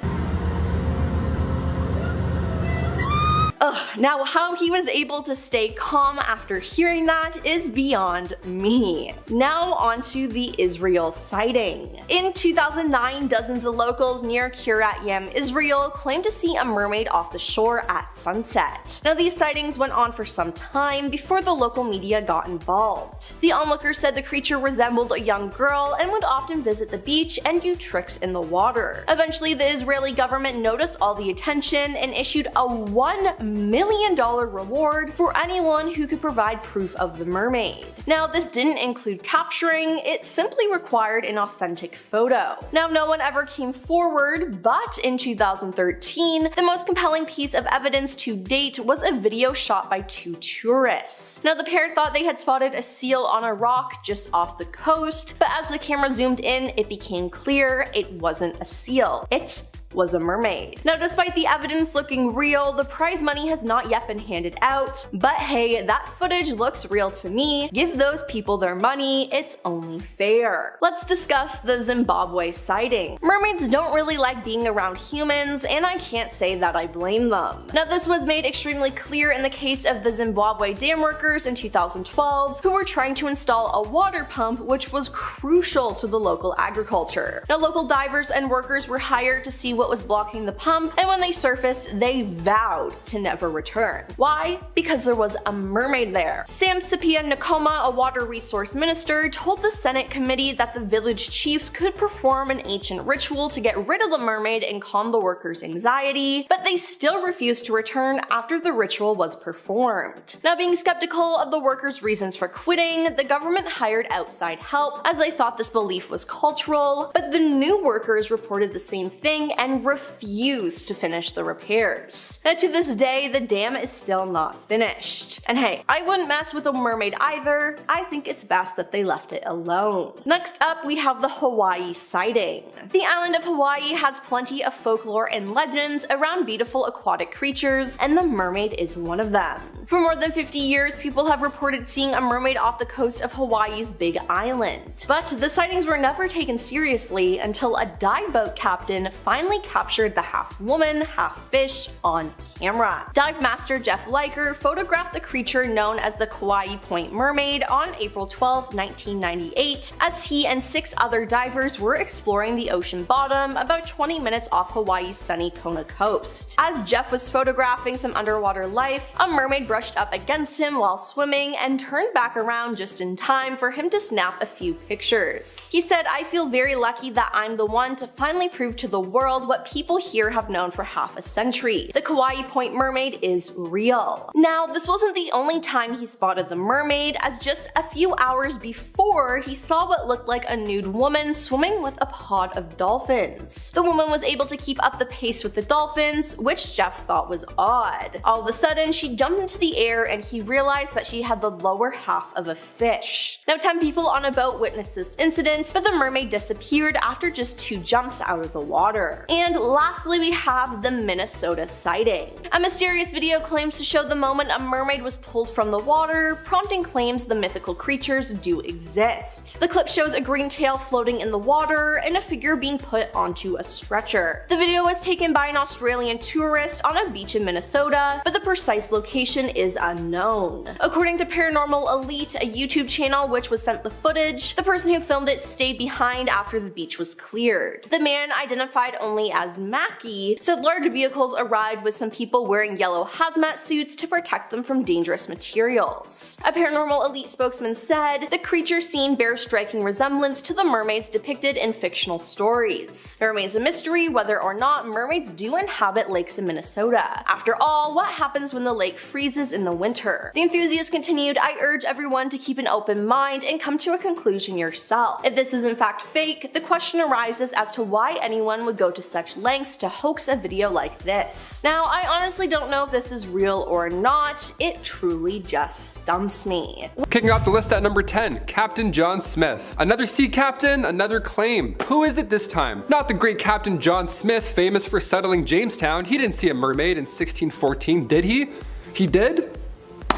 Now how he was able to stay calm after hearing that is beyond me. Now onto the Israel sighting. In 2009, dozens of locals near Kiryat Yam, Israel claimed to see a mermaid off the shore at sunset. Now these sightings went on for some time before the local media got involved. The onlookers said the creature resembled a young girl and would often visit the beach and do tricks in the water. Eventually the Israeli government noticed all the attention and issued a $1 million reward for anyone who could provide proof of the mermaid. Now this didn't include capturing, it simply required an authentic photo. Now no one ever came forward, but in 2013, the most compelling piece of evidence to date was a video shot by two tourists. Now the pair thought they had spotted a seal on a rock just off the coast, but as the camera zoomed in, it became clear it wasn't a seal. It was a mermaid. Now despite the evidence looking real, the prize money has not yet been handed out, but hey, that footage looks real to me. Give those people their money, it's only fair. Let's discuss the Zimbabwe sighting. Mermaids don't really like being around humans, and I can't say that I blame them. Now this was made extremely clear in the case of the Zimbabwe dam workers in 2012, who were trying to install a water pump which was crucial to the local agriculture. Now local divers and workers were hired to see what was blocking the pump, and when they surfaced, they vowed to never return. Why? Because there was a mermaid there. Sam Sipia Nakoma, a water resource minister, told the Senate committee that the village chiefs could perform an ancient ritual to get rid of the mermaid and calm the workers' anxiety, but they still refused to return after the ritual was performed. Now, being skeptical of the workers' reasons for quitting, the government hired outside help as they thought this belief was cultural, but the new workers reported the same thing and refused to finish the repairs. Now, to this day, the dam is still not finished. And hey, I wouldn't mess with a mermaid either. I think it's best that they left it alone. Next up, we have the Hawaii sighting. The island of Hawaii has plenty of folklore and legends around beautiful aquatic creatures, and the mermaid is one of them. For more than 50 years, people have reported seeing a mermaid off the coast of Hawaii's Big Island. But the sightings were never taken seriously until a dive boat captain finally captured the half-woman, half-fish on camera. Dive master Jeff Liker photographed the creature known as the Kauai Point Mermaid on April 12, 1998, as he and 6 other divers were exploring the ocean bottom about 20 minutes off Hawaii's sunny Kona coast. As Jeff was photographing some underwater life, a mermaid brushed up against him while swimming and turned back around just in time for him to snap a few pictures. He said, "I feel very lucky that I'm the one to finally prove to the world what people here have known for half a century. The Kauai Point Mermaid is real." Now, this wasn't the only time he spotted the mermaid, as just a few hours before, he saw what looked like a nude woman swimming with a pod of dolphins. The woman was able to keep up the pace with the dolphins, which Jeff thought was odd. All of a sudden, she jumped into the air and he realized that she had the lower half of a fish. Now, 10 people on a boat witnessed this incident, but the mermaid disappeared after just 2 jumps out of the water. And lastly, we have the Minnesota sighting. A mysterious video claims to show the moment a mermaid was pulled from the water, prompting claims the mythical creatures do exist. The clip shows a green tail floating in the water and a figure being put onto a stretcher. The video was taken by an Australian tourist on a beach in Minnesota, but the precise location is unknown. According to Paranormal Elite, a YouTube channel which was sent the footage, the person who filmed it stayed behind after the beach was cleared. The man, identified only as Mackie, said large vehicles arrived with some people wearing yellow hazmat suits to protect them from dangerous materials. A Paranormal Elite spokesman said, "The creature seen bears striking resemblance to the mermaids depicted in fictional stories. It remains a mystery whether or not mermaids do inhabit lakes in Minnesota. After all, what happens when the lake freezes in the winter?" The enthusiast continued, "I urge everyone to keep an open mind and come to a conclusion yourself. If this is in fact fake, the question arises as to why anyone would go to such lengths to hoax a video like this." Now, I honestly don't know if this is real or not. It truly just stumps me. Kicking off the list at number 10, Captain John Smith. Another sea captain, another claim. Who is it this time? Not the great Captain John Smith, famous for settling Jamestown. He didn't see a mermaid in 1614, did he? He did?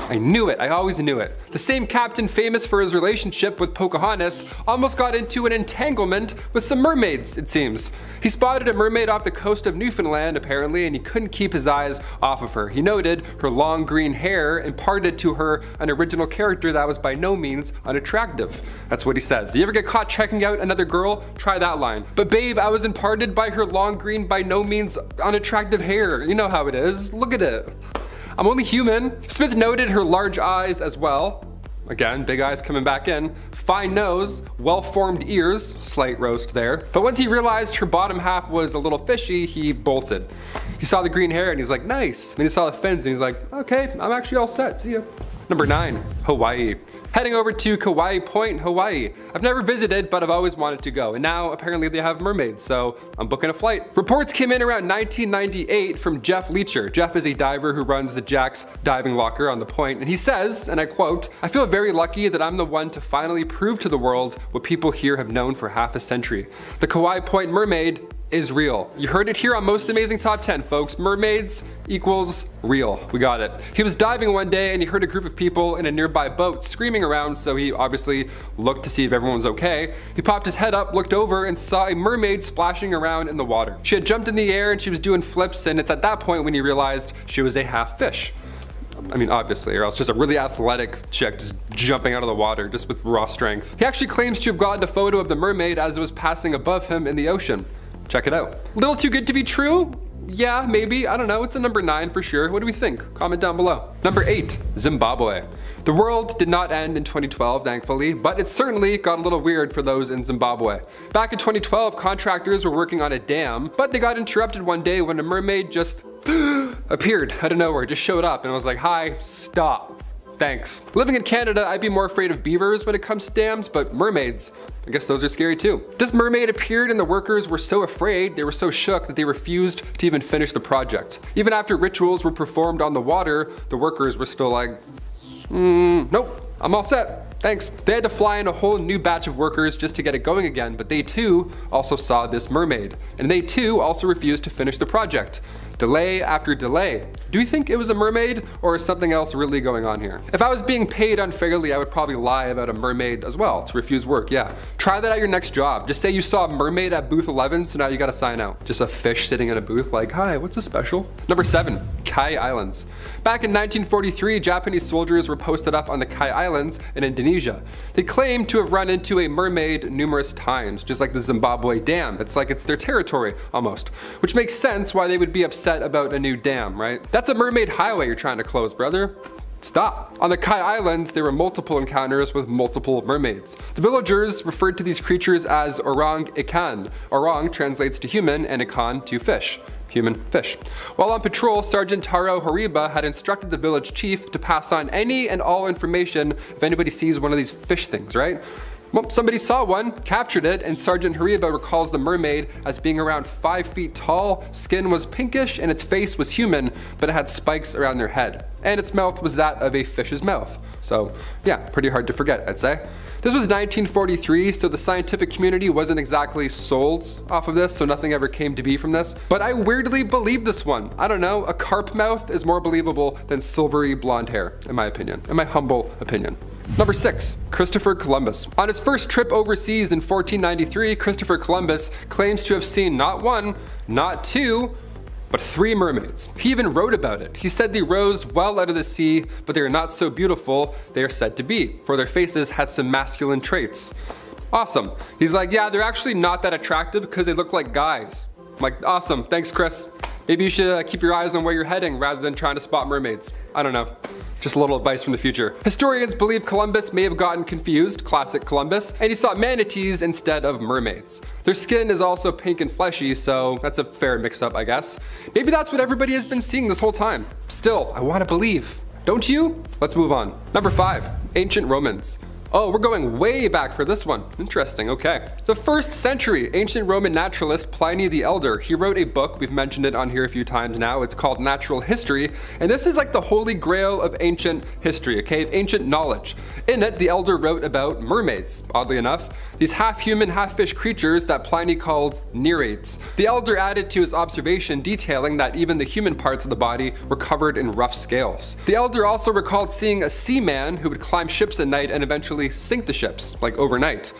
I knew it, I always knew it. The same captain famous for his relationship with Pocahontas almost got into an entanglement with some mermaids, it seems. He spotted a mermaid off the coast of Newfoundland apparently, and he couldn't keep his eyes off of her. He noted her long green hair imparted to her an original character that was by no means unattractive. That's what he says. You ever get caught checking out another girl? Try that line. "But babe, I was imparted by her long green by no means unattractive hair." You know how it is. Look at it. I'm only human. Smith noted her large eyes as well. Again, big eyes coming back in. Fine nose, well-formed ears, slight roast there. But once he realized her bottom half was a little fishy, he bolted. He saw the green hair and he's like, nice. Then he saw the fins and he's like, okay, I'm actually all set, see ya. Number 9, Hawaii. Heading over to Kauai Point, Hawaii. I've never visited, but I've always wanted to go. And now apparently they have mermaids, so I'm booking a flight. Reports came in around 1998 from Jeff Leacher. Jeff is a diver who runs the Jack's Diving Locker on the point, and he says, and I quote, "I feel very lucky that I'm the one to finally prove to the world what people here have known for half a century. The Kauai Point Mermaid is real." You heard it here on Most Amazing Top 10, folks. Mermaids equals real. We got it. He was diving one day and he heard a group of people in a nearby boat screaming around, so he obviously looked to see if everyone was okay. He popped his head up, looked over, and saw a mermaid splashing around in the water. She had jumped in the air and she was doing flips, and it's at that point when he realized she was a half fish. I mean, obviously, or else just a really athletic chick just jumping out of the water just with raw strength. He actually claims to have gotten a photo of the mermaid as it was passing above him in the ocean. Check it out. Little too good to be true? Yeah, maybe, I don't know, it's a number 9 for sure. What do we think? Comment down below. Number 8, Zimbabwe. The world did not end in 2012, thankfully, but it certainly got a little weird for those in Zimbabwe. Back in 2012, contractors were working on a dam, but they got interrupted one day when a mermaid just appeared out of nowhere, just showed up and was like, hi, stop. Thanks. Living in Canada, I'd be more afraid of beavers when it comes to dams, but mermaids, I guess those are scary too. This mermaid appeared and the workers were so afraid, they were so shook that they refused to even finish the project. Even after rituals were performed on the water, the workers were still like, nope, I'm all set. Thanks. They had to fly in a whole new batch of workers just to get it going again, but they too also saw this mermaid. And they too also refused to finish the project. Delay after delay. Do you think it was a mermaid or is something else really going on here? If I was being paid unfairly, I would probably lie about a mermaid as well to refuse work, yeah. Try that at your next job. Just say you saw a mermaid at booth 11, so now you gotta sign out. Just a fish sitting in a booth like, hi, what's this special? Number 7, Kai Islands. Back in 1943, Japanese soldiers were posted up on the Kai Islands in Indonesia. They claimed to have run into a mermaid numerous times, just like the Zimbabwe dam. It's like it's their territory almost, which makes sense why they would be upset about a new dam, right? That's a mermaid highway you're trying to close, brother. Stop. On the Kai Islands, there were multiple encounters with multiple mermaids. The villagers referred to these creatures as orang ikan. Orang translates to human and ikan to fish. Human fish. While on patrol, Sergeant Taro Horiba had instructed the village chief to pass on any and all information if anybody sees one of these fish things, right? Well, somebody saw one, captured it, and Sergeant Horiba recalls the mermaid as being around 5 feet tall, skin was pinkish, and its face was human, but it had spikes around their head. And its mouth was that of a fish's mouth. So yeah, pretty hard to forget, I'd say. This was 1943, so the scientific community wasn't exactly sold off of this, so nothing ever came to be from this. But I weirdly believe this one. I don't know, a carp mouth is more believable than silvery blonde hair, in my opinion, in my humble opinion. Number 6, Christopher Columbus. On his first trip overseas in 1493, Christopher Columbus claims to have seen not 1, not 2, but 3 mermaids. He even wrote about it. He said they rose well out of the sea, but they are not so beautiful they are said to be, for their faces had some masculine traits. Awesome. He's like, yeah, they're actually not that attractive because they look like guys. I'm like, awesome, thanks Chris. Maybe you should keep your eyes on where you're heading rather than trying to spot mermaids. I don't know. Just a little advice from the future. Historians believe Columbus may have gotten confused, classic Columbus, and he saw manatees instead of mermaids. Their skin is also pink and fleshy, so that's a fair mix-up, I guess. Maybe that's what everybody has been seeing this whole time. Still, I want to believe. Don't you? Let's move on. Number 5, ancient Romans. Oh, we're going way back for this one. Interesting, okay. The 1st century ancient Roman naturalist Pliny the Elder, he wrote a book, we've mentioned it on here a few times now, it's called Natural History, and this is like the holy grail of ancient history, okay, of ancient knowledge. In it, the Elder wrote about mermaids, oddly enough, these half-human, half-fish creatures that Pliny called nereids. The Elder added to his observation detailing that even the human parts of the body were covered in rough scales. The Elder also recalled seeing a seaman who would climb ships at night and eventually sink the ships, like overnight.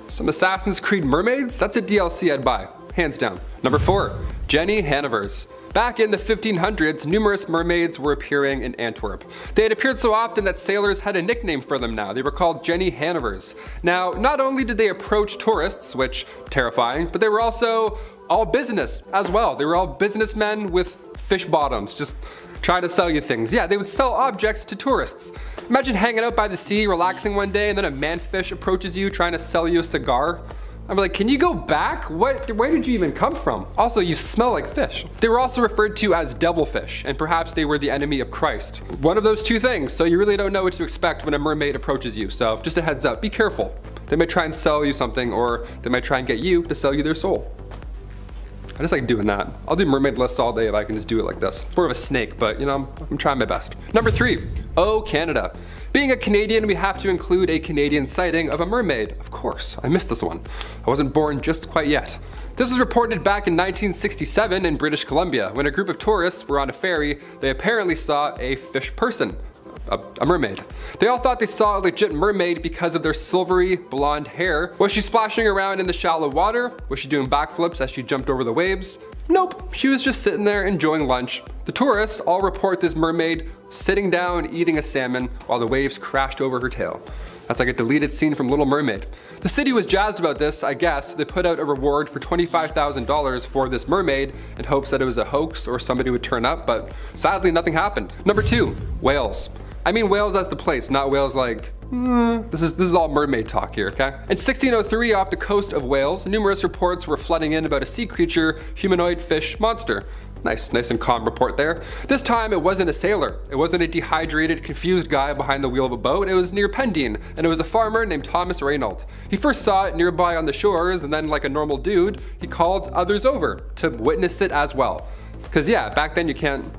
Some Assassin's Creed mermaids? That's a DLC I'd buy, hands down. Number 4, Jenny Hannovers. Back in the 1500s, numerous mermaids were appearing in Antwerp. They had appeared so often that sailors had a nickname for them now. They were called Jenny Hannovers. Now, not only did they approach tourists, which terrifying, but they were also all business as well. They were all businessmen with fish bottoms, just trying to sell you things. Yeah, they would sell objects to tourists. Imagine hanging out by the sea, relaxing one day, and then a manfish approaches you trying to sell you a cigar. I'm like, can you go back? Where did you even come from? Also, you smell like fish. They were also referred to as devilfish, and perhaps they were the enemy of Christ. One of those two things, so you really don't know what to expect when a mermaid approaches you, so just a heads up, be careful. They might try and sell you something, or they might try and get you to sell you their soul. I just like doing that. I'll do mermaid lists all day if I can just do it like this. It's more of a snake, but you know, I'm trying my best. Number 3, oh Canada. Being a Canadian, we have to include a Canadian sighting of a mermaid. Of course, I missed this one. I wasn't born just quite yet. This was reported back in 1967 in British Columbia. When a group of tourists were on a ferry, they apparently saw a fish person. A mermaid. They all thought they saw a legit mermaid because of their silvery blonde hair. Was she splashing around in the shallow water? Was she doing backflips as she jumped over the waves? Nope, she was just sitting there enjoying lunch. The tourists all report this mermaid sitting down eating a salmon while the waves crashed over her tail. That's like a deleted scene from Little Mermaid. The city was jazzed about this, I guess. They put out a reward for $25,000 for this mermaid in hopes that it was a hoax or somebody would turn up, but sadly nothing happened. Number 2, whales. I mean whales as the place, not whales like, this is all mermaid talk here, okay? In 1603, off the coast of Wales, numerous reports were flooding in about a sea creature, humanoid fish monster. Nice and calm report there. This time it wasn't a sailor. It wasn't a dehydrated, confused guy behind the wheel of a boat. It was near Pendine, and it was a farmer named Thomas Reynold. He first saw it nearby on the shores, and then like a normal dude, he called others over to witness it as well. Cause yeah, back then you can't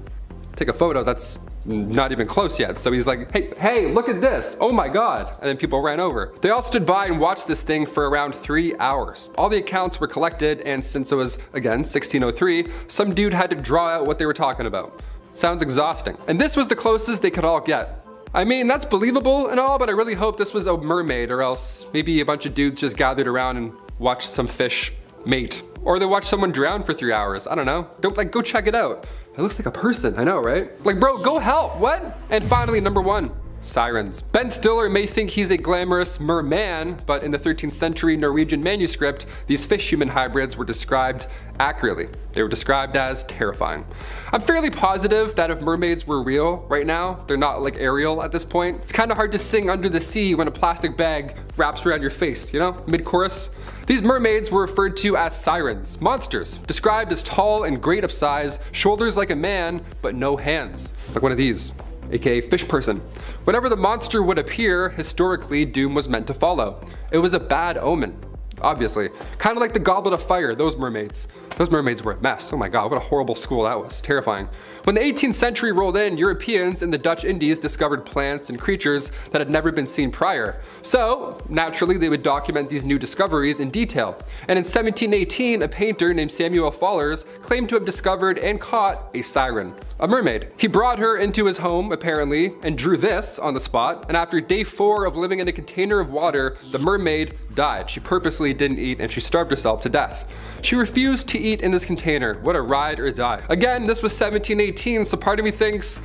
take a photo that's not even close yet. So he's like, hey, look at this. Oh my God. And then people ran over. They all stood by and watched this thing for around 3 hours. All the accounts were collected, and since it was, again, 1603, some dude had to draw out what they were talking about. Sounds exhausting. And this was the closest they could all get. I mean, that's believable and all, but I really hope this was a mermaid, or else maybe a bunch of dudes just gathered around and watched some fish mate. Or they watched someone drown for 3 hours. I don't know. Go check it out. It looks like a person, I know, right? Like, bro, go help, what? And finally, number 1, sirens. Ben Stiller may think he's a glamorous merman, but in the 13th century Norwegian manuscript, these fish-human hybrids were described accurately. They were described as terrifying. I'm fairly positive that if mermaids were real right now, they're not like Ariel at this point. It's kind of hard to sing under the sea when a plastic bag wraps around your face, you know, mid-chorus. These mermaids were referred to as sirens, monsters, described as tall and great of size, shoulders like a man, but no hands, like one of these, aka fish person. Whenever the monster would appear, historically, doom was meant to follow. It was a bad omen, obviously. Kind of like the Goblet of Fire, those mermaids. Those mermaids were a mess. Oh my God, what a horrible school that was. Terrifying. When the 18th century rolled in, Europeans in the Dutch Indies discovered plants and creatures that had never been seen prior. So, naturally, they would document these new discoveries in detail. And in 1718, a painter named Samuel Fallers claimed to have discovered and caught a siren, a mermaid. He brought her into his home, apparently, and drew this on the spot. And after day 4 of living in a container of water, the mermaid died. She purposely didn't eat, and she starved herself to death. She refused to eat in this container. What a ride or die. Again, this was 1718, so part of me thinks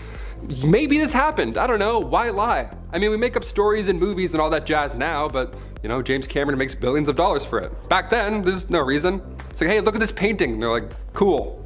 maybe this happened. I don't know, why lie? I mean, we make up stories and movies and all that jazz now, but you know, James Cameron makes billions of dollars for it. Back then, there's no reason. It's like, hey, look at this painting. And they're like, cool.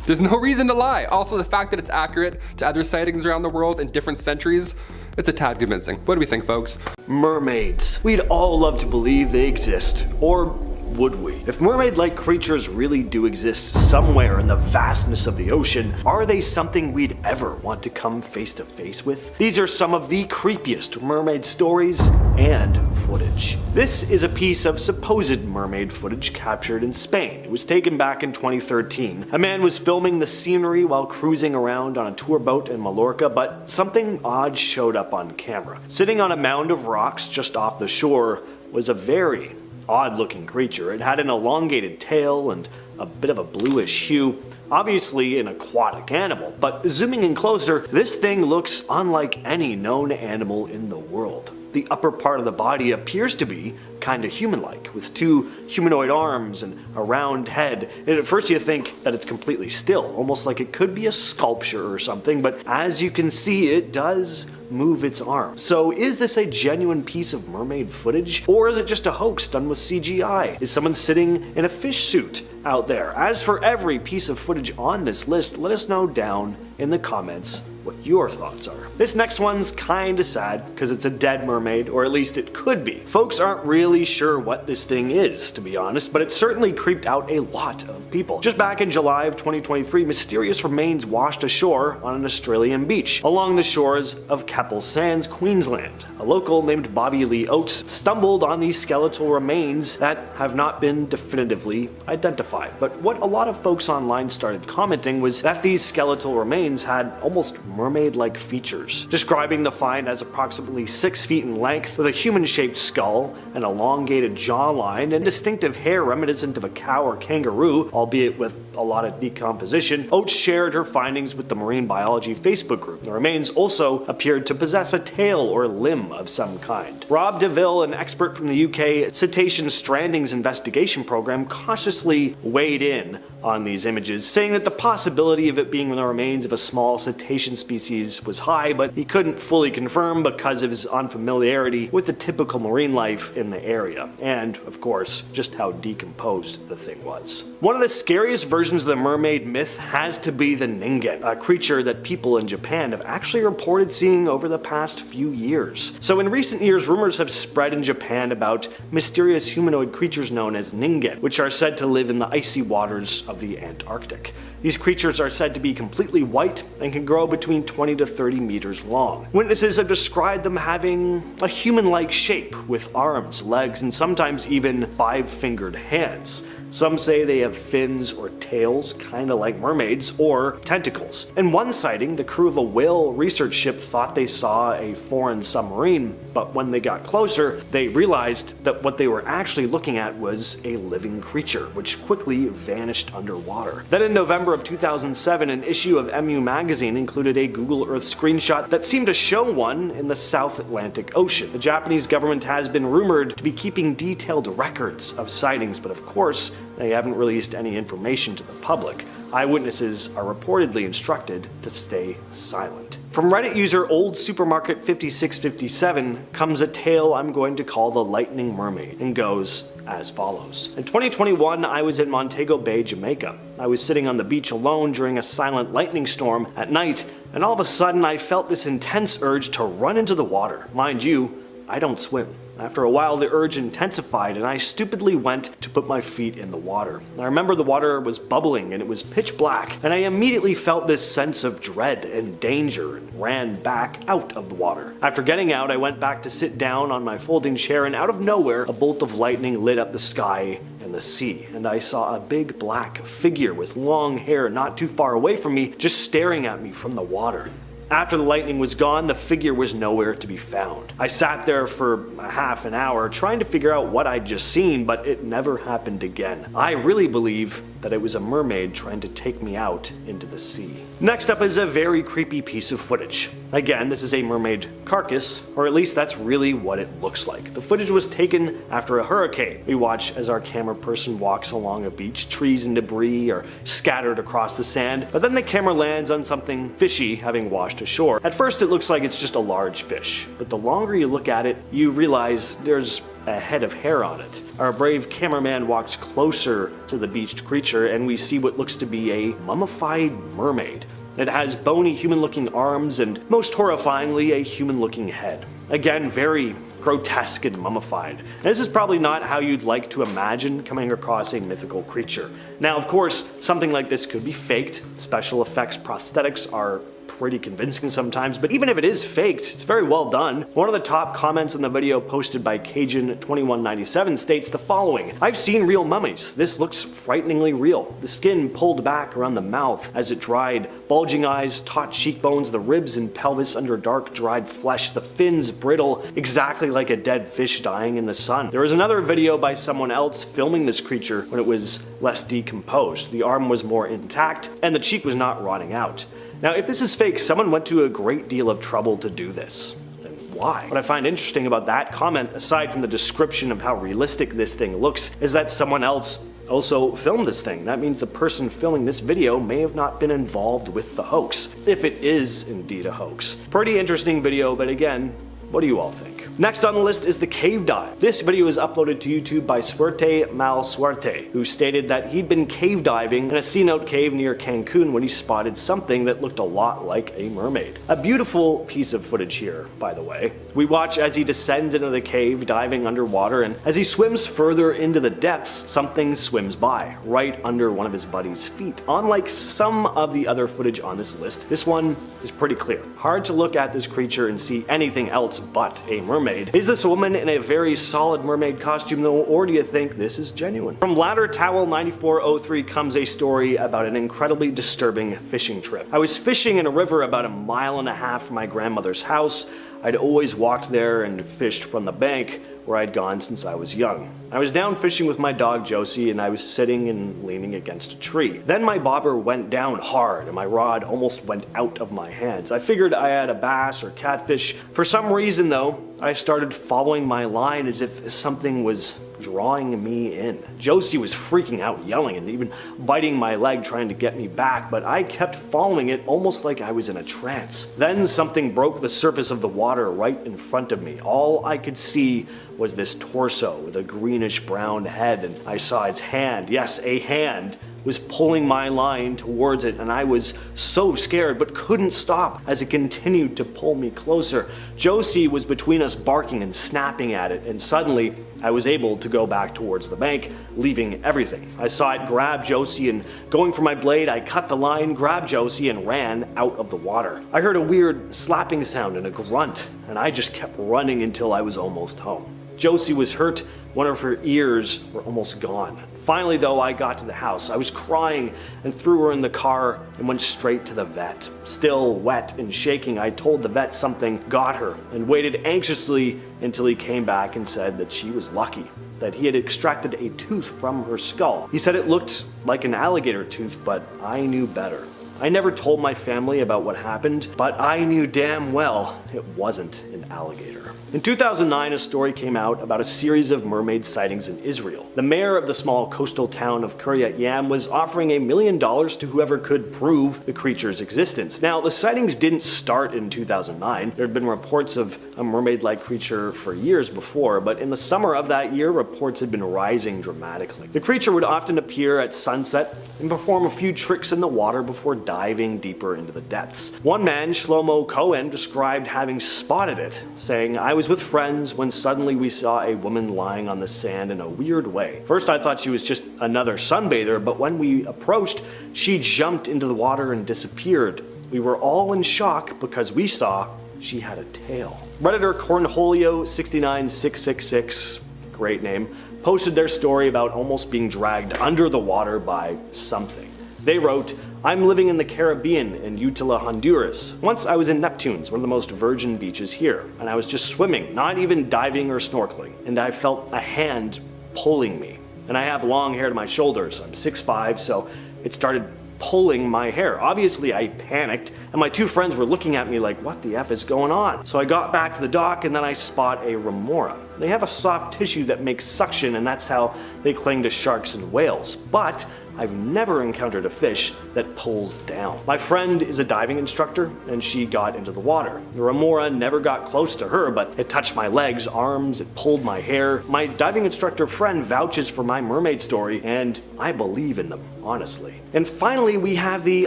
There's no reason to lie. Also, the fact that it's accurate to other sightings around the world in different centuries, it's a tad convincing. What do we think, folks? Mermaids. We'd all love to believe they exist, or would we? If mermaid-like creatures really do exist somewhere in the vastness of the ocean, are they something we'd ever want to come face to face with? These are some of the creepiest mermaid stories and footage. This is a piece of supposed mermaid footage captured in Spain. It was taken back in 2013. A man was filming the scenery while cruising around on a tour boat in Mallorca, but something odd showed up on camera. Sitting on a mound of rocks just off the shore was a very odd-looking creature. It had an elongated tail and a bit of a bluish hue, obviously an aquatic animal, but zooming in closer, this thing looks unlike any known animal in the world. The upper part of the body appears to be kinda human-like, with 2 humanoid arms and a round head, and at first you think that it's completely still, almost like it could be a sculpture or something, but as you can see, it does move its arms. So is this a genuine piece of mermaid footage, or is it just a hoax done with CGI? Is someone sitting in a fish suit out there? As for every piece of footage on this list, let us know down in the comments what your thoughts are. This next one's kinda sad, because it's a dead mermaid, or at least it could be. Folks aren't really sure what this thing is, to be honest, but it certainly creeped out a lot of people. Just back in July of 2023, mysterious remains washed ashore on an Australian beach, along the shores of Keppel Sands, Queensland. A local named Bobby Lee Oates stumbled on these skeletal remains that have not been definitively identified. But what a lot of folks online started commenting was that these skeletal remains had almost mermaid-like features, describing the find as approximately 6 feet in length, with a human-shaped skull, an elongated jawline, and distinctive hair reminiscent of a cow or kangaroo, albeit with a lot of decomposition. Oates shared her findings with the Marine Biology Facebook group. The remains also appeared to possess a tail or limb of some kind. Rob DeVille, an expert from the UK Cetacean Strandings Investigation Program, cautiously weighed in on these images, saying that the possibility of it being the remains of a small cetacean species species was high, but he couldn't fully confirm because of his unfamiliarity with the typical marine life in the area, and of course, just how decomposed the thing was. One of the scariest versions of the mermaid myth has to be the ningen, a creature that people in Japan have actually reported seeing over the past few years. So in recent years, rumors have spread in Japan about mysterious humanoid creatures known as ningen, which are said to live in the icy waters of the Antarctic. These creatures are said to be completely white and can grow between 20 to 30 meters long. Witnesses have described them having a human-like shape with arms, legs, and sometimes even 5-fingered hands. Some say they have fins or tails, kinda like mermaids, or tentacles. In one sighting, the crew of a whale research ship thought they saw a foreign submarine, but when they got closer, they realized that what they were actually looking at was a living creature, which quickly vanished underwater. Then in November of 2007, an issue of MU magazine included a Google Earth screenshot that seemed to show one in the South Atlantic Ocean. The Japanese government has been rumored to be keeping detailed records of sightings, but of course, they haven't released any information to the public. Eyewitnesses are reportedly instructed to stay silent. From Reddit user OldSupermarket5657 comes a tale I'm going to call the Lightning Mermaid, and goes as follows. In 2021, I was in Montego Bay, Jamaica. I was sitting on the beach alone during a silent lightning storm at night, and all of a sudden I felt this intense urge to run into the water. Mind you, I don't swim. After a while, the urge intensified, and I stupidly went to put my feet in the water. I remember the water was bubbling and it was pitch black, and I immediately felt this sense of dread and danger and ran back out of the water. After getting out, I went back to sit down on my folding chair, and out of nowhere, a bolt of lightning lit up the sky and the sea, and I saw a big black figure with long hair not too far away from me, just staring at me from the water. After the lightning was gone, the figure was nowhere to be found. I sat there for a half an hour trying to figure out what I'd just seen, but it never happened again. I really believe that it was a mermaid trying to take me out into the sea. Next up is a very creepy piece of footage. Again, this is a mermaid carcass, or at least that's really what it looks like. The footage was taken after a hurricane. We watch as our camera person walks along a beach, trees and debris are scattered across the sand, but then the camera lands on something fishy having washed ashore. At first it looks like it's just a large fish, but the longer you look at it, you realize there's a head of hair on it. Our brave cameraman walks closer to the beached creature, and we see what looks to be a mummified mermaid. It has bony human-looking arms and, most horrifyingly, a human-looking head. Again, very grotesque and mummified. And this is probably not how you'd like to imagine coming across a mythical creature. Now, of course, something like this could be faked. Special effects prosthetics are pretty convincing sometimes, but even if it is faked, it's very well done. One of the top comments in the video posted by Cajun2197 states the following: "I've seen real mummies. This looks frighteningly real. The skin pulled back around the mouth as it dried, bulging eyes, taut cheekbones, the ribs and pelvis under dark dried flesh, the fins brittle, exactly like a dead fish dying in the sun." There was another video by someone else filming this creature when it was less decomposed. The arm was more intact and the cheek was not rotting out. Now, if this is fake, someone went to a great deal of trouble to do this. And why? What I find interesting about that comment, aside from the description of how realistic this thing looks, is that someone else also filmed this thing. That means the person filming this video may have not been involved with the hoax, if it is indeed a hoax. Pretty interesting video, but again, what do you all think? Next on the list is the cave dive. This video is uploaded to YouTube by Suerte Mal Suerte, who stated that he'd been cave diving in a cenote cave near Cancun when he spotted something that looked a lot like a mermaid. A beautiful piece of footage here, by the way. We watch as he descends into the cave, diving underwater, and as he swims further into the depths, something swims by, right under one of his buddy's feet. Unlike some of the other footage on this list, this one is pretty clear. Hard to look at this creature and see anything else but a mermaid. Is this a woman in a very solid mermaid costume though, or do you think this is genuine? From Ladder Towel 9403 comes a story about an incredibly disturbing fishing trip. I was fishing in a river about 1.5 miles from my grandmother's house. I'd always walked there and fished from the bank where I'd gone since I was young. I was down fishing with my dog Josie, and I was sitting and leaning against a tree. Then my bobber went down hard and my rod almost went out of my hands. I figured I had a bass or catfish. For some reason though, I started following my line as if something was drawing me in. Josie was freaking out, yelling and even biting my leg trying to get me back, but I kept following it almost like I was in a trance. Then something broke the surface of the water right in front of me. All I could see was this torso with a greenish brown head, and I saw its hand, yes, a hand, was pulling my line towards it, and I was so scared but couldn't stop as it continued to pull me closer. Josie was between us, barking and snapping at it, and suddenly I was able to go back towards the bank, leaving everything. I saw it grab Josie, and going for my blade, I cut the line, grabbed Josie, and ran out of the water. I heard a weird slapping sound and a grunt, and I just kept running until I was almost home. Josie was hurt. One of her ears were almost gone. Finally, though, I got to the house. I was crying and threw her in the car and went straight to the vet. Still wet and shaking, I told the vet something got her and waited anxiously until he came back and said that she was lucky, that he had extracted a tooth from her skull. He said it looked like an alligator tooth, but I knew better. I never told my family about what happened, but I knew damn well it wasn't an alligator. In 2009, a story came out about a series of mermaid sightings in Israel. The mayor of the small coastal town of Kiryat Yam was offering $1 million to whoever could prove the creature's existence. Now, the sightings didn't start in 2009. There had been reports of a mermaid-like creature for years before, but in the summer of that year, reports had been rising dramatically. The creature would often appear at sunset and perform a few tricks in the water before diving deeper into the depths. One man, Shlomo Cohen, described having spotted it, saying, "I was with friends when suddenly we saw a woman lying on the sand in a weird way. First I thought she was just another sunbather, but when we approached, she jumped into the water and disappeared. We were all in shock because we saw she had a tail." Redditor Cornholio69666, great name, posted their story about almost being dragged under the water by something. They wrote, "I'm living in the Caribbean in Utila, Honduras. Once I was in Neptune's, one of the most virgin beaches here, and I was just swimming, not even diving or snorkeling, and I felt a hand pulling me. And I have long hair to my shoulders. I'm 6'5", so it started pulling my hair. Obviously, I panicked, and my two friends were looking at me like, what the F is going on? So I got back to the dock, and then I spot a remora. They have a soft tissue that makes suction, and that's how they cling to sharks and whales. But I've never encountered a fish that pulls down. My friend is a diving instructor, and she got into the water. The remora never got close to her, but it touched my legs, arms, it pulled my hair. My diving instructor friend vouches for my mermaid story, and I believe in them, honestly. And finally, we have the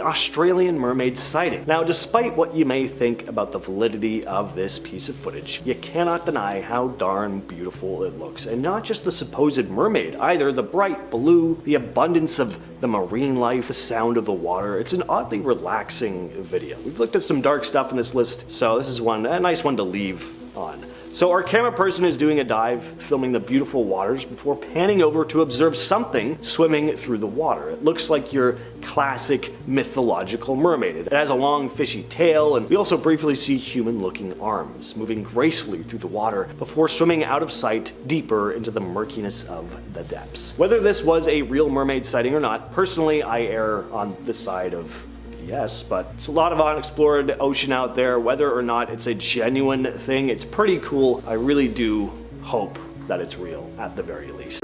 Australian mermaid sighting. Now, despite what you may think about the validity of this piece of footage, you cannot deny how darn beautiful it looks. And not just the supposed mermaid either, the bright blue, the abundance of the marine life, the sound of the water. It's an oddly relaxing video. We've looked at some dark stuff in this list, so this is a nice one to leave on. So our camera person is doing a dive, filming the beautiful waters before panning over to observe something swimming through the water. It looks like your classic mythological mermaid. It has a long fishy tail, and we also briefly see human-looking arms moving gracefully through the water before swimming out of sight deeper into the murkiness of the depths. Whether this was a real mermaid sighting or not, personally I err on the side of yes, but it's a lot of unexplored ocean out there. Whether or not it's a genuine thing, it's pretty cool. I really do hope that it's real at the very least.